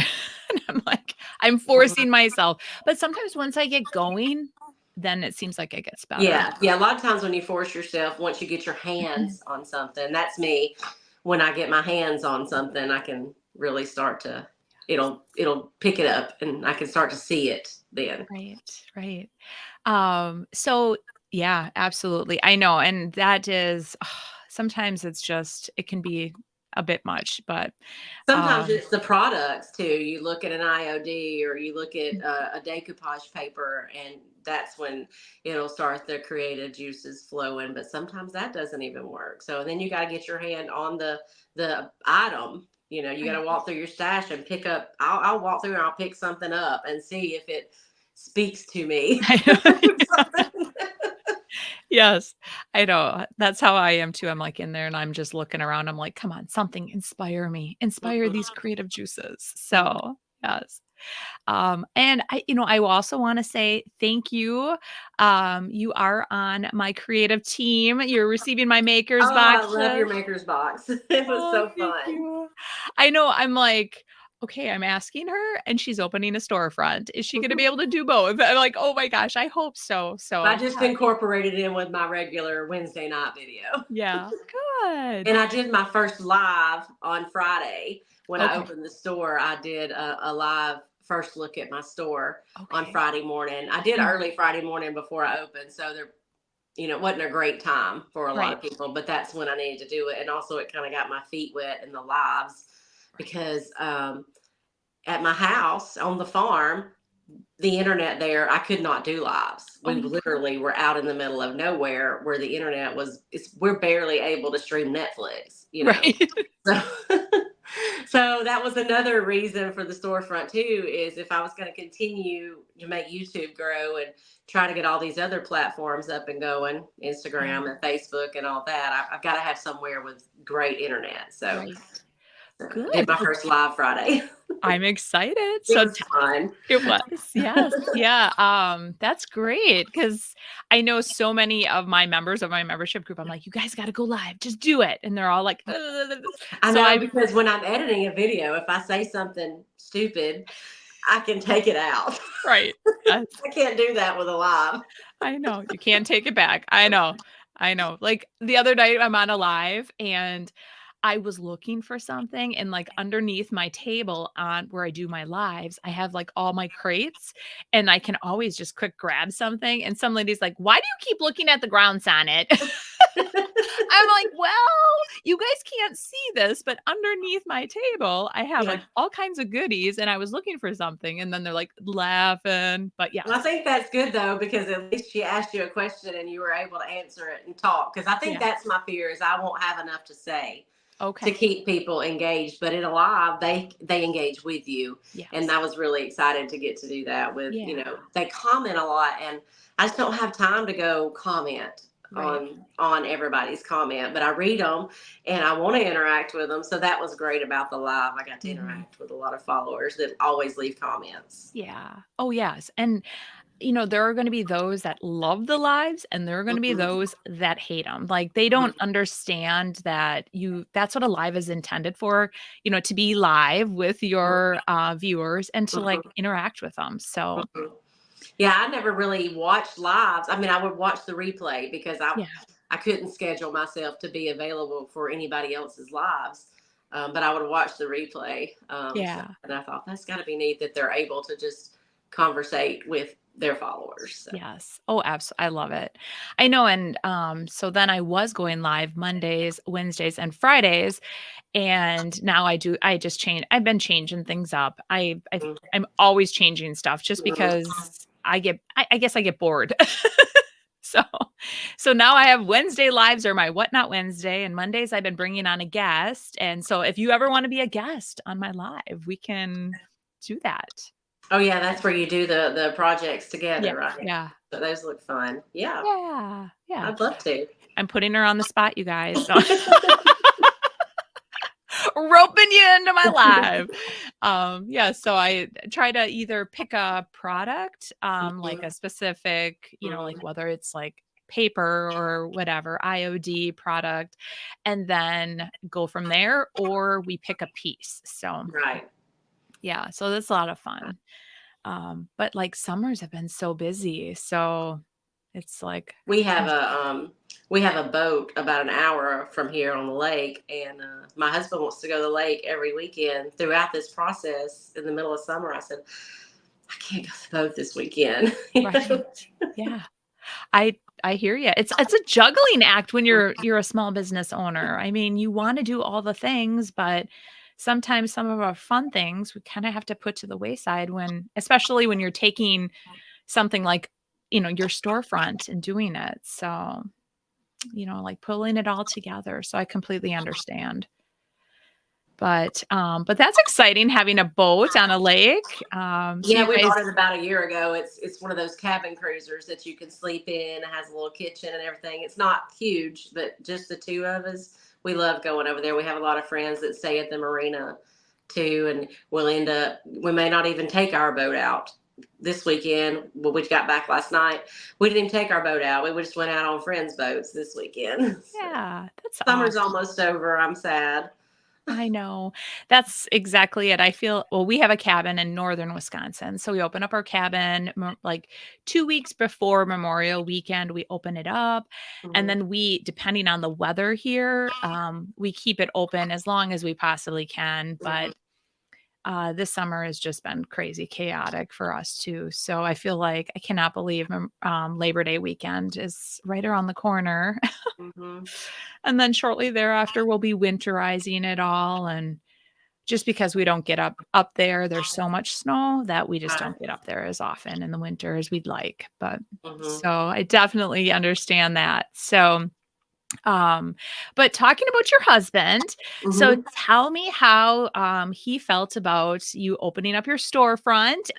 and I'm like, I'm forcing myself. But sometimes once I get going, then it seems like it gets better. Yeah. Yeah. A lot of times when you force yourself, once you get your hands on something, that's me. When I get my hands on something, I can really start to, it'll pick it up and I can start to see it then. Right, right. So yeah, absolutely. I know. And that is sometimes it's just it can be a bit much, but Sometimes um it's the products too. You look at an IOD or you look at a decoupage paper, and that's when it'll start the creative juices flowing. But sometimes that doesn't even work. So then you got to get your hand on the item. You got right. to walk through your stash and pick up. I'll walk through and I'll pick something up and see if it speaks to me. Something. Yes, I know. That's how I am too. I'm like in there and I'm just looking around. I'm like, come on, something inspire me, inspire these creative juices. Mhm. So yes. And I also want to say thank you. You are on my creative team. You're receiving my maker's Oh, I love boxes. your maker's box. It was Oh, so thank fun. you. I know. I'm like, okay, I'm asking her, and she's opening a storefront. Is she going to be able to do both? I'm like, oh my gosh, I hope so. I So just yeah, incorporated it in with my regular Wednesday night video. yeah, good. And I did my first live on Friday when I Okay, opened the store. I did a live first look at my store on okay. Friday morning. I did Mm, early Friday morning before I opened, so there, it wasn't a great time for a lot right, of people, but that's when I needed to do it. And also, it kind of got my feet wet in the lives right. because at my house on the farm, the internet there, I could not do lives. We Oh, literally were out in the middle of nowhere where the internet was, we're barely able to stream Netflix. right. So, so that was another reason for the storefront too, is if I was going to continue to make YouTube grow and try to get all these other platforms up and going, Yeah, Instagram and Facebook and all that, I've got to have somewhere with great internet. So right. did Good. my So first live Friday. I'm excited. It So was fun. it was, yes, yeah, that's great because I know so many of my members of my membership group, I'm like, "You guys gotta go live, just do it," and they're all like, "Ugh." I So know, I'm because when I'm editing a video, if I say something stupid, I can take it out. right, yes, I can't do that with a live. I know, you can't take it back, I know, like, the other night, I'm on a live, and I was looking for something, and, like, underneath my table on where I do my lives, I have, like, all my crates, and I can always just quick grab something, and some lady's like, "Why do you keep looking at the ground, Sonnet?" I'm like, "Well, you guys can't see this, but underneath my table, I have, Yeah. like, all kinds of goodies, and I was looking for something," and then they're, like, laughing, but Well, I yes. think that's good though, because at least she asked you a question and you were able to answer it and talk. Because I think Yeah. that's my fear, is I won't have enough to say to Okay. keep people engaged. But in a live, they engage with you, and Yes. I was really excited to get to do that with, Yeah. they comment a lot, and I just don't have time to go comment Right. on everybody's comment, but I read them and I want to interact with them. So that was great about the live. I got to Mhm. interact with a lot of followers that always leave comments. Yeah. Oh, yes, and, there are gonna be those that love the lives, and there are gonna be Mhm, those that hate them. Like, they don't mhm, understand that that's what a live is intended for, to be live with mhm, your, viewers and to, like, mhm, interact with them. So, mhm. Yeah, I never really watched lives. I mean, I would watch the replay because I yeah. I couldn't schedule myself to be available for anybody else's lives. But I would watch the replay. Yeah. And I thought that's got to be neat that they're able to just conversate with their followers. So. Yes. Oh, I love it. I know, and, so then I was going live Mondays, Wednesdays, and Fridays, and now I just I've been changing things up. I'm always changing stuff just Mhm. because I guess I get bored. So so now I have Wednesday lives or my Whatnot Wednesday, and Mondays I've been bringing on a guest, and so if you ever wanna be a guest on my live, we can do that. Oh yeah, that's where you do the projects Yeah, together, right? yeah. So those look fun. Yeah, Yeah, yeah. I'd love to. I'm putting her on the spot, you guys. No. Roping you into my live. Yeah, so I try to either pick a product, like Mhm, a specific, like mhm, whether it's like paper or whatever, IOD product, and then go from there, or we pick a piece. So Right. yeah, so that's a lot of fun. But like summers have been so busy. So it's like, We have a boat about an hour from here on the lake, and my husband wants to go to the lake every weekend. Throughout this process, in the middle of summer, I said, I can't go to the boat this weekend. right. Yeah. I hear you. It's a juggling act when you're a small business owner. I mean, you want to do all the things, but sometimes some of our fun things we kind of have to put to the wayside when, especially when you're taking something like, your storefront and doing it. So, like pulling it all together. So I completely understand. But that's exciting having a boat on a lake. So Yeah, you we guys, bought it about a year ago. It's one of those cabin cruisers that you can sleep in. It has a little kitchen and everything. It's not huge, but just the two of us, we love going over there. We have a lot of friends that stay at the marina too, and we may not even take our boat out this weekend. Well, we got back last night. We didn't even take our boat out. We just went out on friends' boats this weekend. So, yeah, that's summer's awesome. almost over. I'm sad. I know. That's exactly it. I feel well, we have a cabin in northern Wisconsin. So we open up our cabin like 2 weeks before Memorial Weekend, we open it up. And Mhm. then depending on the weather here, we keep it open as long as we possibly can. Mhm. But this summer has just been crazy chaotic for us too. So I feel like I cannot believe Labor Day weekend is right around the corner. Mhm. And then shortly thereafter, we'll be winterizing it all. And just because we don't get up there, there's so much snow that we just Right. don't get up there as often in the winter as we'd like. But Mhm. so I definitely understand that. So, um, but talking about your husband, so Mhm. tell me how he felt about you opening up your storefront.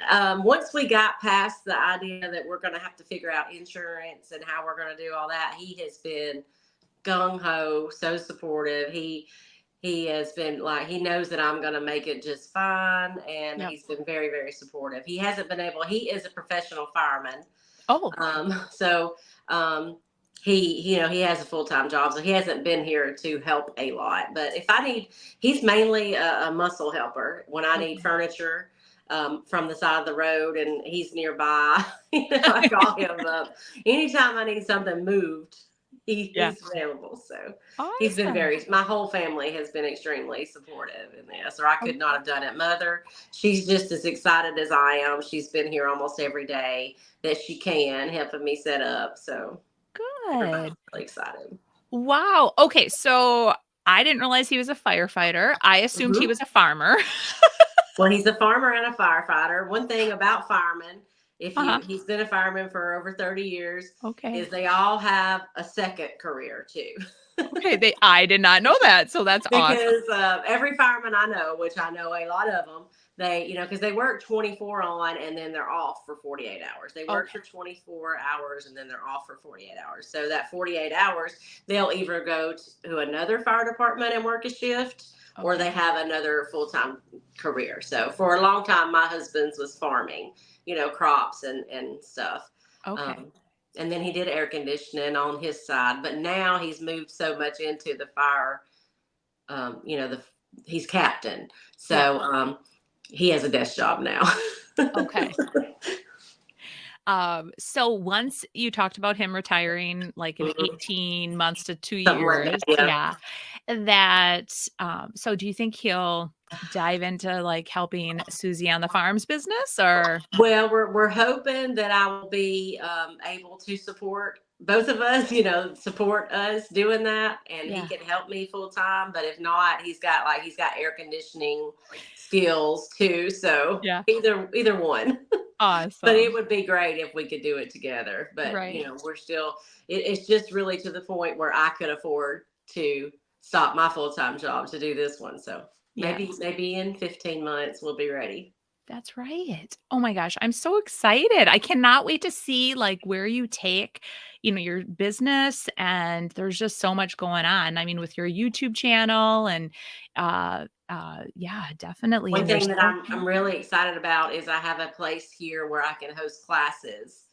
Once we got past the idea that we're going to have to figure out insurance and how we're going to do all that, he has been gung ho, so supportive. He has been like, he knows that I'm going to make it just fine, and Yep. he's been very, very supportive. He hasn't been able. He is a professional fireman, Oh, so um, he has a full time job, so he hasn't been here to help a lot. But if I need, he's mainly a muscle helper. When I need okay. furniture from the side of the road and he's nearby, I call him up. Anytime I need something moved, Yeah. he's available. So he's been Awesome. my whole family has been extremely supportive in this, or I could not Okay. have done it. Mother, she's just as excited as I am. She's been here almost every day that she can, helping me set up. So everybody's Good. really excited. Wow. Okay. So I didn't realize he was a firefighter. I assumed he Hmm. was a farmer. Well, he's a farmer and a firefighter. One thing about firemen, Uh-huh. he's been a fireman for over 30 years, Okay. is they all have a second career too. Okay. I did not know that. So that's awesome. Because every fireman I know, which I know a lot of them, because they work 24 on and then they're off for 48 hours. They work Okay. for 24 hours and then they're off for 48 hours. So that 48 hours, they'll either go to another fire department and work a shift, or they Okay. have another full time career. So for a long time, my husband's was farming, crops and stuff. Okay. Um, and then he did air conditioning on his side, but now he's moved so much into the fire. He's captain, Yeah. so he has a desk job now. Okay. So once you talked about him retiring like in Mhm. 18 months to 2 Something like that. years. Yeah. Yeah. That so do you think he'll dive into like helping Susie on the farms business or Well, we're hoping that I will be able to support both of us. Support us doing that, and he yeah. can help me full time. But if not, he's got air conditioning skills too. So Yeah. either one. But it Awesome. would be great if we could do it together. But Right. we're still. It's just really to the point where I could afford to stop my full time job to do this one. So Yeah. maybe in 15 months we'll be ready. That's right. Oh my gosh, I'm so excited. I cannot wait to see like where you take, your business and there's just so much going on. I mean, with your YouTube channel and yeah, definitely. One And your thing that store. I'm really excited about is I have a place here where I can host classes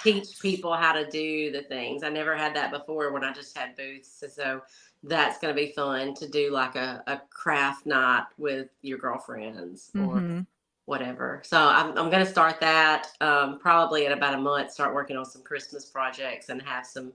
teach Yes. people how to do the things. I never had that before when I just had booths. So that's going to be fun to do like a craft night with your girlfriends or Mhm. whatever. So I'm going to start that probably in about a month, start working on some Christmas projects and have some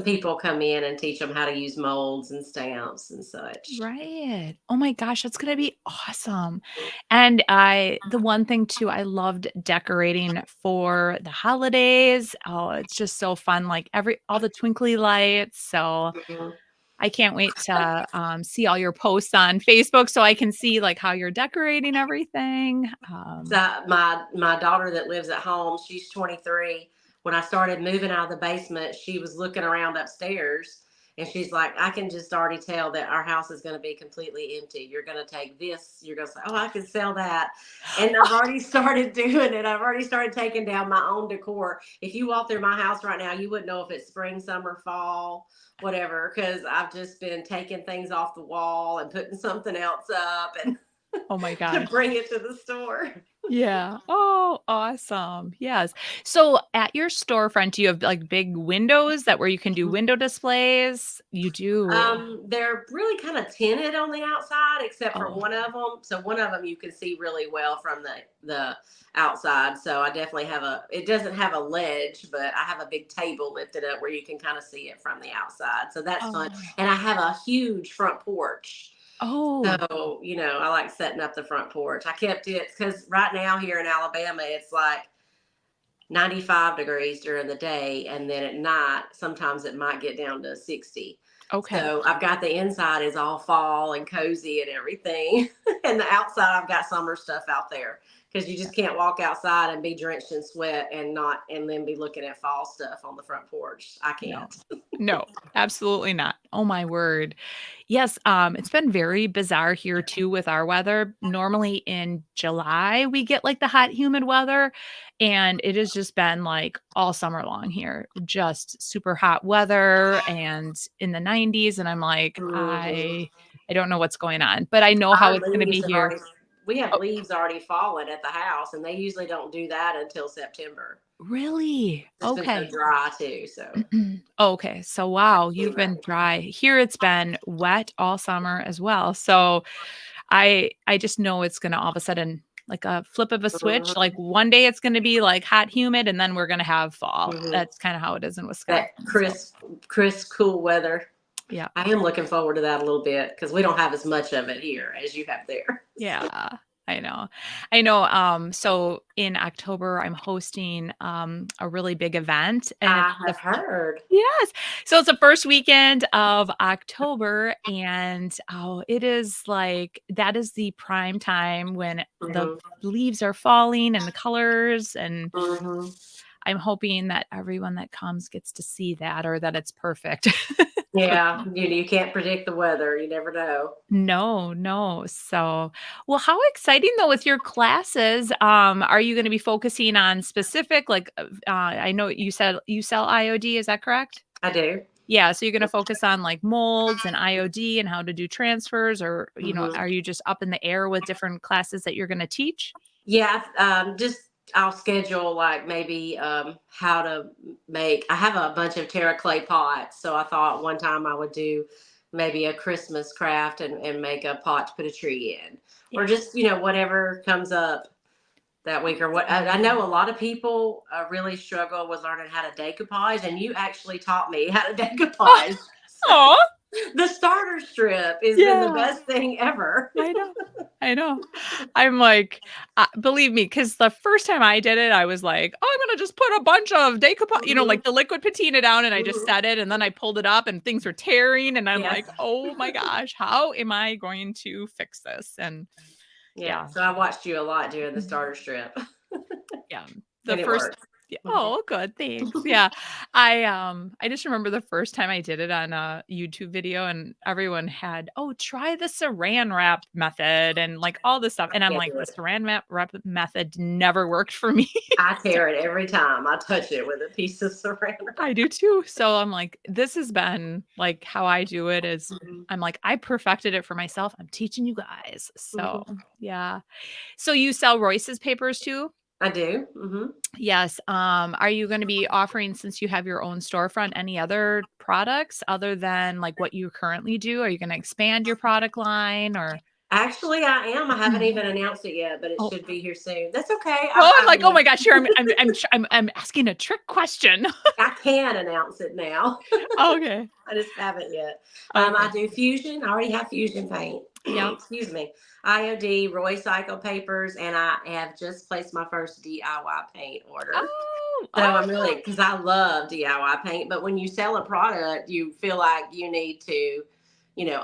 people come in and teach them how to use molds and stamps and such. Right. Oh my gosh, that's gonna be awesome. And the one thing too, I loved decorating for the holidays. Oh, it's just so fun, like all the twinkly lights. So Mhm. I can't wait to see all your posts on Facebook so I can see like how you're decorating everything. So my daughter that lives at home, she's 23. When I started moving out of the basement, she was looking around upstairs and she's like, I can just already tell that our house is going to be completely empty. You're going to take this, you're going to say, oh, I can sell that. And I've already started doing it. I've already started taking down my own decor. If you walk through my house right now, you wouldn't know if it's spring, summer, fall, whatever, because I've just been taking things off the wall and putting something else up and Oh my to gosh. bring it to the store. Yeah. Oh, awesome. Yes. So at your storefront, do you have like big windows that where you can do window displays? You do. They're really kind of tinted on the outside, except for Oh, one of them. So one of them you can see really well from the outside. So I definitely have a. It doesn't have a ledge, but I have a big table lifted up where you can kind of see it from the outside. So that's fun. oh, And I have a huge front porch. oh, So I like setting up the front porch. I kept it because right now here in Alabama, it's like 95 degrees during the day, and then at night sometimes it might get down to 60. okay. So I've got the inside is all fall and cozy and everything, and the outside I've got summer stuff out there because you just can't walk outside and be drenched in sweat and then be looking at fall stuff on the front porch. I No. can't. No, absolutely not. Oh my word. Yes, it's been very bizarre here too with our weather. Normally in July, we get like the hot, humid weather, and it has just been like all summer long here, just super hot weather and in the 90s. And I'm like, Mhm. I don't know what's going on, but I know how Our it's gonna be leaves have here. already. We have Oh, leaves already fallen at the house, and they usually don't do that until September. really? It's been so Okay. dry too, so. Okay, so wow, you've been dry. Here it's been wet all summer as well. So I just know it's gonna all of a sudden, like a flip of a switch, like Mhm, one day it's gonna be like hot, humid, and then we're gonna have fall. mhm. That's kind of how it is in That Wisconsin. So crisp, cool weather. yeah. I am looking forward to that a little bit because we don't have as much of it here as you have there. So, Yeah, I know. I know, so in October, I'm hosting, a really big event, and it's I the have heard. yes. So it's the first weekend of October, and, oh, it is like that is the prime time when the Mhm, leaves are falling and the colors, and mhm. I'm hoping that everyone that comes gets to see that or that it's perfect. So Yeah, you can't predict the weather. You never know. no, no. So, well, how exciting though with your classes. Are you gonna be focusing on specific like, I know you said you sell IOD, is that correct? I do. Yeah, so you're gonna focus on, like, molds and IOD and how to do transfers or, Mhm. are you just up in the air with different classes that you're gonna teach? Yeah, just I'll schedule like maybe how to make. I have a bunch of terra clay pots, so I thought one time I would do maybe a Christmas craft and make a pot to put a tree in, or Yeah. just whatever comes up that week or what. I Oh. know a lot of people really struggle with learning how to decoupage, and you actually taught me how to decoupage. So Aw, the starter strip has been the yeah, best thing ever. I know, I know. I'm like, believe me, because the first time I did it, I was like, "Oh, I'm gonna just put a bunch of Mhm, like, the liquid patina down," and I just mhm. set it, and then I pulled it up, and things were tearing, and I'm Yes. like, "Oh my gosh, how am I going to fix this?" And Yeah, yeah. so I watched you a lot during the Mhm. starter strip, Yeah, the and it first worked. yeah, Mhm. oh, good, thanks, yeah. I just remember the first time I did it on a YouTube video and everyone had, "Oh, try the Saran wrap method," and, like, all this stuff, I and I'm can't like, do "The it. Saran wrap method never worked for me." I So tear it every time I touch it with a piece of saran I wrap. do too, so I'm like, "This has been, like, how I do it is" Mhm, I'm like, "I perfected it for myself, I'm teaching you guys." So, mhm. yeah. So you sell Royce's papers too? I do. Yes. Are you going to be offering, since you have your own storefront, any other products other than like what you currently do? Are you going to expand your product line or? Actually, I am. I haven't even announced it yet, but it Oh, should be here soon. That's okay. oh, I'm I like, oh mean, my gosh, here I'm asking a trick question. I can announce it now. Okay. I just haven't yet. I Okay. do fusion. I already have fusion paint. Yep. Excuse me. IOD, Roy Cycle papers, and I have just placed my first DIY paint order. Oh, So I'm really, awesome. because I love DIY paint, but when you sell a product, you feel like you need to,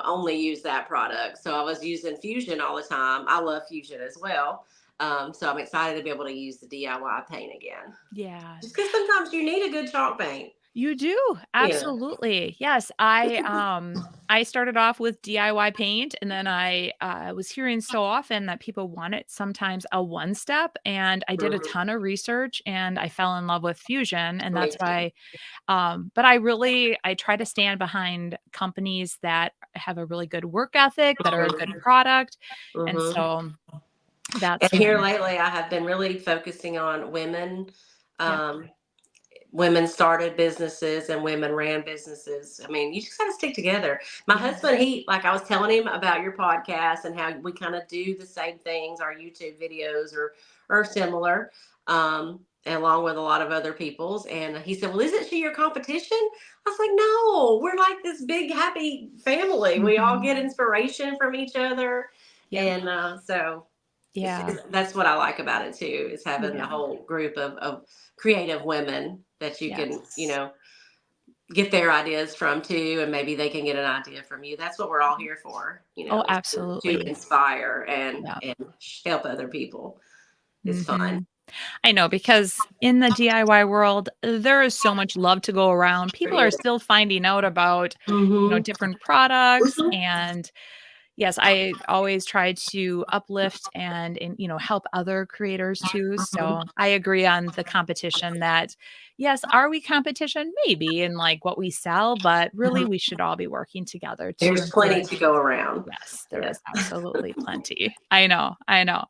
only use that product. So I was using Fusion all the time. I love Fusion as well. So I'm excited to be able to use the DIY paint again. Yeah. Just because sometimes you need a good chalk paint. You do. Yeah. Absolutely. Yes. I started off with DIY paint, and then I was hearing so often that people want it sometimes a one step, and I did a Mhm. ton of research and I fell in love with Fusion, and Me that's too. why but I try to stand behind companies that have a really good work ethic, that are a good product. And Mhm. so that's And here when, lately, I have been really focusing on women. yeah. Um, Women started businesses and women ran businesses. I mean, you just got to stick together. My Yeah. husband, like I was telling him about your podcast and how we kind of do the same things, our YouTube videos or similar, along with a lot of other people's. And he said, "Well, isn't she your competition?" I was like, "No, we're like this big happy family. We all Mhm. get inspiration from each other." Yep. And so Yeah. that's what I like about it too, is having the Yeah. whole group of creative women that you can, Yes. get their ideas from too, and maybe they can get an idea from you. That's what we're all here for, Oh, is to absolutely. inspire and Yeah. help other people. It's fun. Mhm. I know, because in the DIY world, there is so much love to go around. People are still finding out about, Mm-hmm. different products. And yes, I always try to uplift and help other creators too. So I agree on the competition that, yes, are we competition? Maybe in like what we sell, but really we should all be working together to There's plenty encourage. to go around. Yes, there Yeah. is absolutely plenty. I know. I know.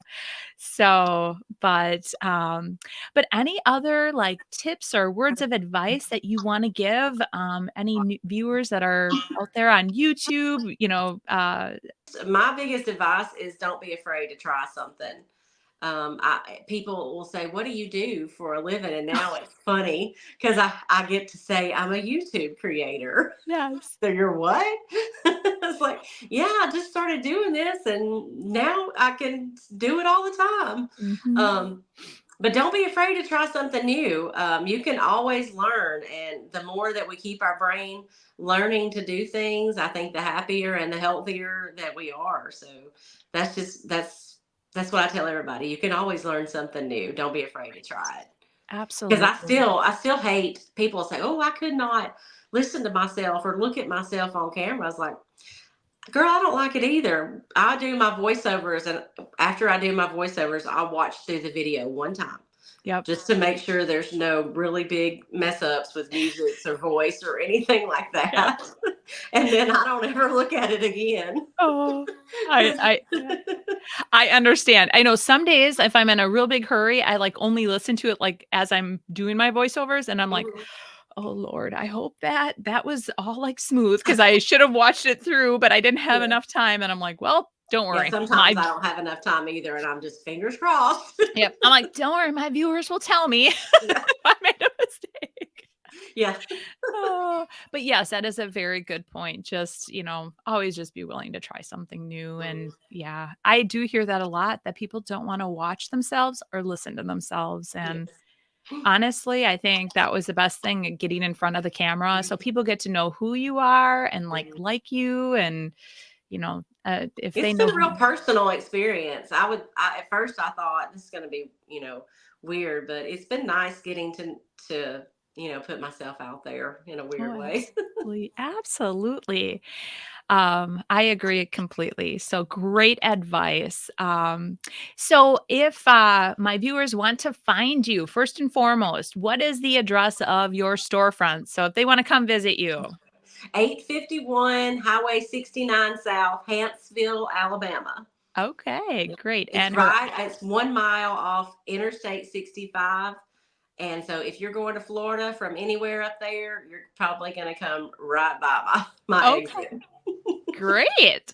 So, but any other like tips or words of advice that you want to give any viewers that are out there on YouTube, My biggest advice is don't be afraid to try something. People will say, "What do you do for a living?" And now it's funny because I get to say I'm a YouTube creator. yes. So you're what? It's like, yeah, I just started doing this and now I can do it all the time. Mhm. Um, but don't be afraid to try something new. You can always learn. And the more that we keep our brain learning to do things, I think the happier and the healthier that we are. So that's what I tell everybody. You can always learn something new. Don't be afraid to try it. Because Absolutely. I still hate people say, "Oh, I could not listen to myself or look at myself on camera." I was like, "Girl, I don't like it either." I do my voiceovers, and after I do my voiceovers, I watch through the video one time Yep. just to make sure there's no really big mess ups with music or voice or anything like Yeah. that. And then I don't ever look at it again. Oh, I 'Cause- I I understand. I know some days if I'm in a real big hurry, I like only listen to it like as I'm doing my voiceovers and I'm like, Mhm. "Oh Lord, I hope that was all like smooth because I should have watched it through, but I didn't have Yeah. enough time." And I'm like, "Well, don't Yeah, worry. sometimes I don't have enough time either, and I'm just fingers crossed. Yep. I'm like, "Don't worry, my viewers will tell me if Yeah. I made a mistake." Yeah. Oh, but yes, that is a very good point. Just, always just be willing to try something new. And yeah, I do hear that a lot, that people don't want to watch themselves or listen to themselves. And Yes. honestly, I think that was the best thing, getting in front of the camera so people get to know who you are and like you. And, if they It's been know a real who. personal experience. At first I thought this is going to be, weird, but it's been nice getting to, put myself out there in a Oh, weird way. absolutely. Absolutely. I agree completely. So great advice. So if my viewers want to find you, first and foremost, what is the address of your storefront? So if they want to come visit you. 851 Highway 69 South, Hanceville, Alabama. Okay, great. It's And her, it's 1 mile off Interstate 65. And so if you're going to Florida from anywhere up there, you're probably going to come right by my okay, exit. great.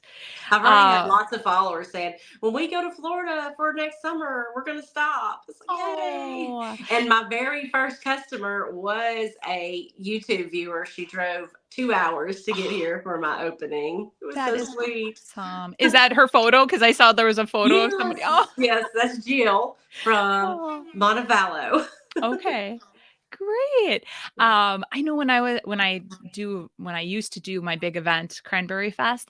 I've already had Uh, lots of followers saying, when we go to Florida for next summer, we're going to stop. It's like, yay. oh, And my very first customer was a YouTube viewer. She drove 2 hours to get here for my opening. It was that so is sweet. awesome. Is that her photo? Because I saw there was a photo of somebody. Yes, Oh, yes, that's Jill from oh, Montevallo. okay. Great. I know when I used to do my big event, Cranberry Fest,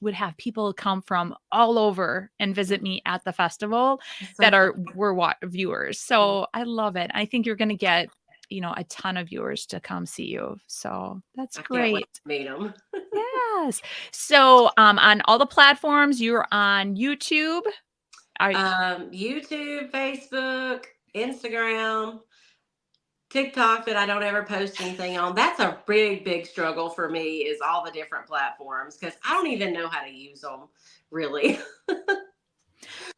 would have people come from all over and visit me at the festival So were viewers. So I love it. I think you're going to get, a ton of viewers to come see you. So that's I can't wait great. to meet them. Yes. So on all the platforms, you're on YouTube. YouTube, Facebook, Instagram, TikTok that I don't ever post anything on. That's a big, big struggle for me is all the different platforms because I don't even know how to use them really.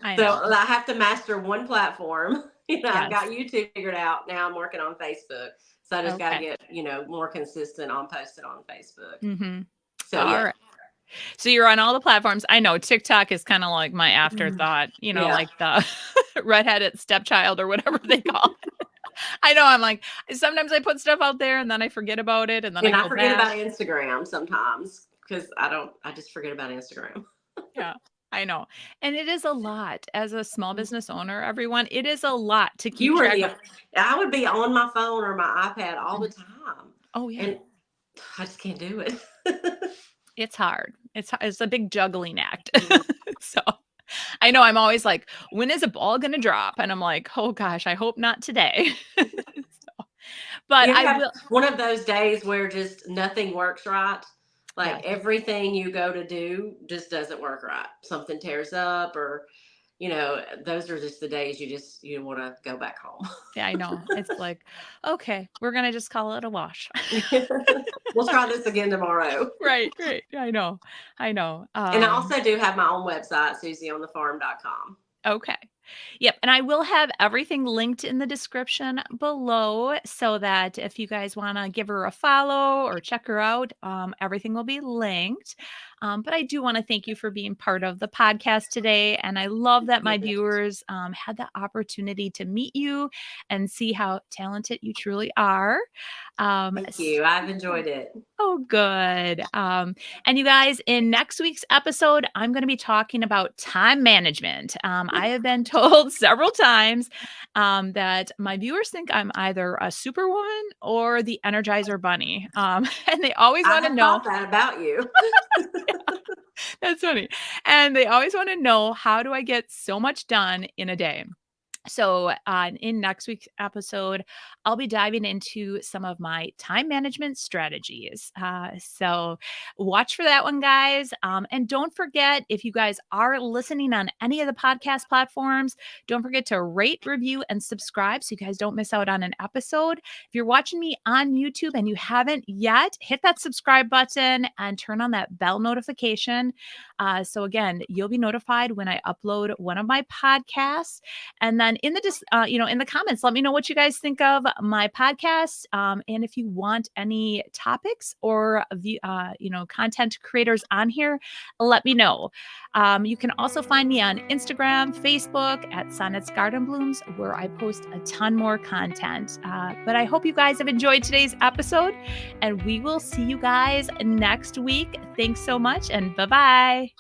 I So know. I have to master one platform. I've got Yes. YouTube figured out. Now I'm working on Facebook. So I just got to Okay. get, more consistent on posting on Facebook. Mm-hmm. So All yeah. right. So you're on all the platforms. I know TikTok is kind of like my afterthought, Yeah. like the redheaded stepchild or whatever they call it. I know. I'm like, sometimes I put stuff out there and then I forget about it and then I And I go forget back. about Instagram sometimes because I just forget about Instagram. Yeah, I know. And it is a lot as a small business owner, everyone. It is a lot to keep You were track the of. I would be on my phone or my iPad all the time. Oh, yeah. And I just can't do it. It's hard. It's a big juggling act. Mhm. So I know I'm always like, when is a ball going to drop? And I'm like, oh gosh, I hope not today. So, but You ever I have will. one of those days where just nothing works right? Like Yes. everything you go to do just doesn't work right. Something tears up or those are just the days you want to go back home. Yeah, I know. It's like, okay, we're going to just call it a wash. We'll try this again tomorrow. Right, right. I know. I know. And I also do have my own website, susieonthefarm.com. Okay. Yep. And I will have everything linked in the description below so that if you guys want to give her a follow or check her out, everything will be linked. But I do want to thank you for being part of the podcast today. And I love that my viewers had the opportunity to meet you and see how talented you truly are. Thank you. I've enjoyed it. Oh, good. And you guys, in next week's episode, I'm going to be talking about time management. I have been told several times that my viewers think I'm either a superwoman or the Energizer Bunny. And they always I want to have know. thought that about you. That's funny. And they always want to know, how do I get so much done in a day? So, in next week's episode, I'll be diving into some of my time management strategies. So, watch for that one, guys. And don't forget, if you guys are listening on any of the podcast platforms, don't forget to rate, review, and subscribe so you guys don't miss out on an episode. If you're watching me on YouTube and you haven't yet, hit that subscribe button and turn on that bell notification. So, again, you'll be notified when I upload one of my podcasts. And then in the comments, let me know what you guys think of my podcast. And if you want any topics or content creators on here, let me know. You can also find me on Instagram, Facebook at Sonnet's Garden Blooms, where I post a ton more content. But I hope you guys have enjoyed today's episode, and we will see you guys next week. Thanks so much, and bye-bye.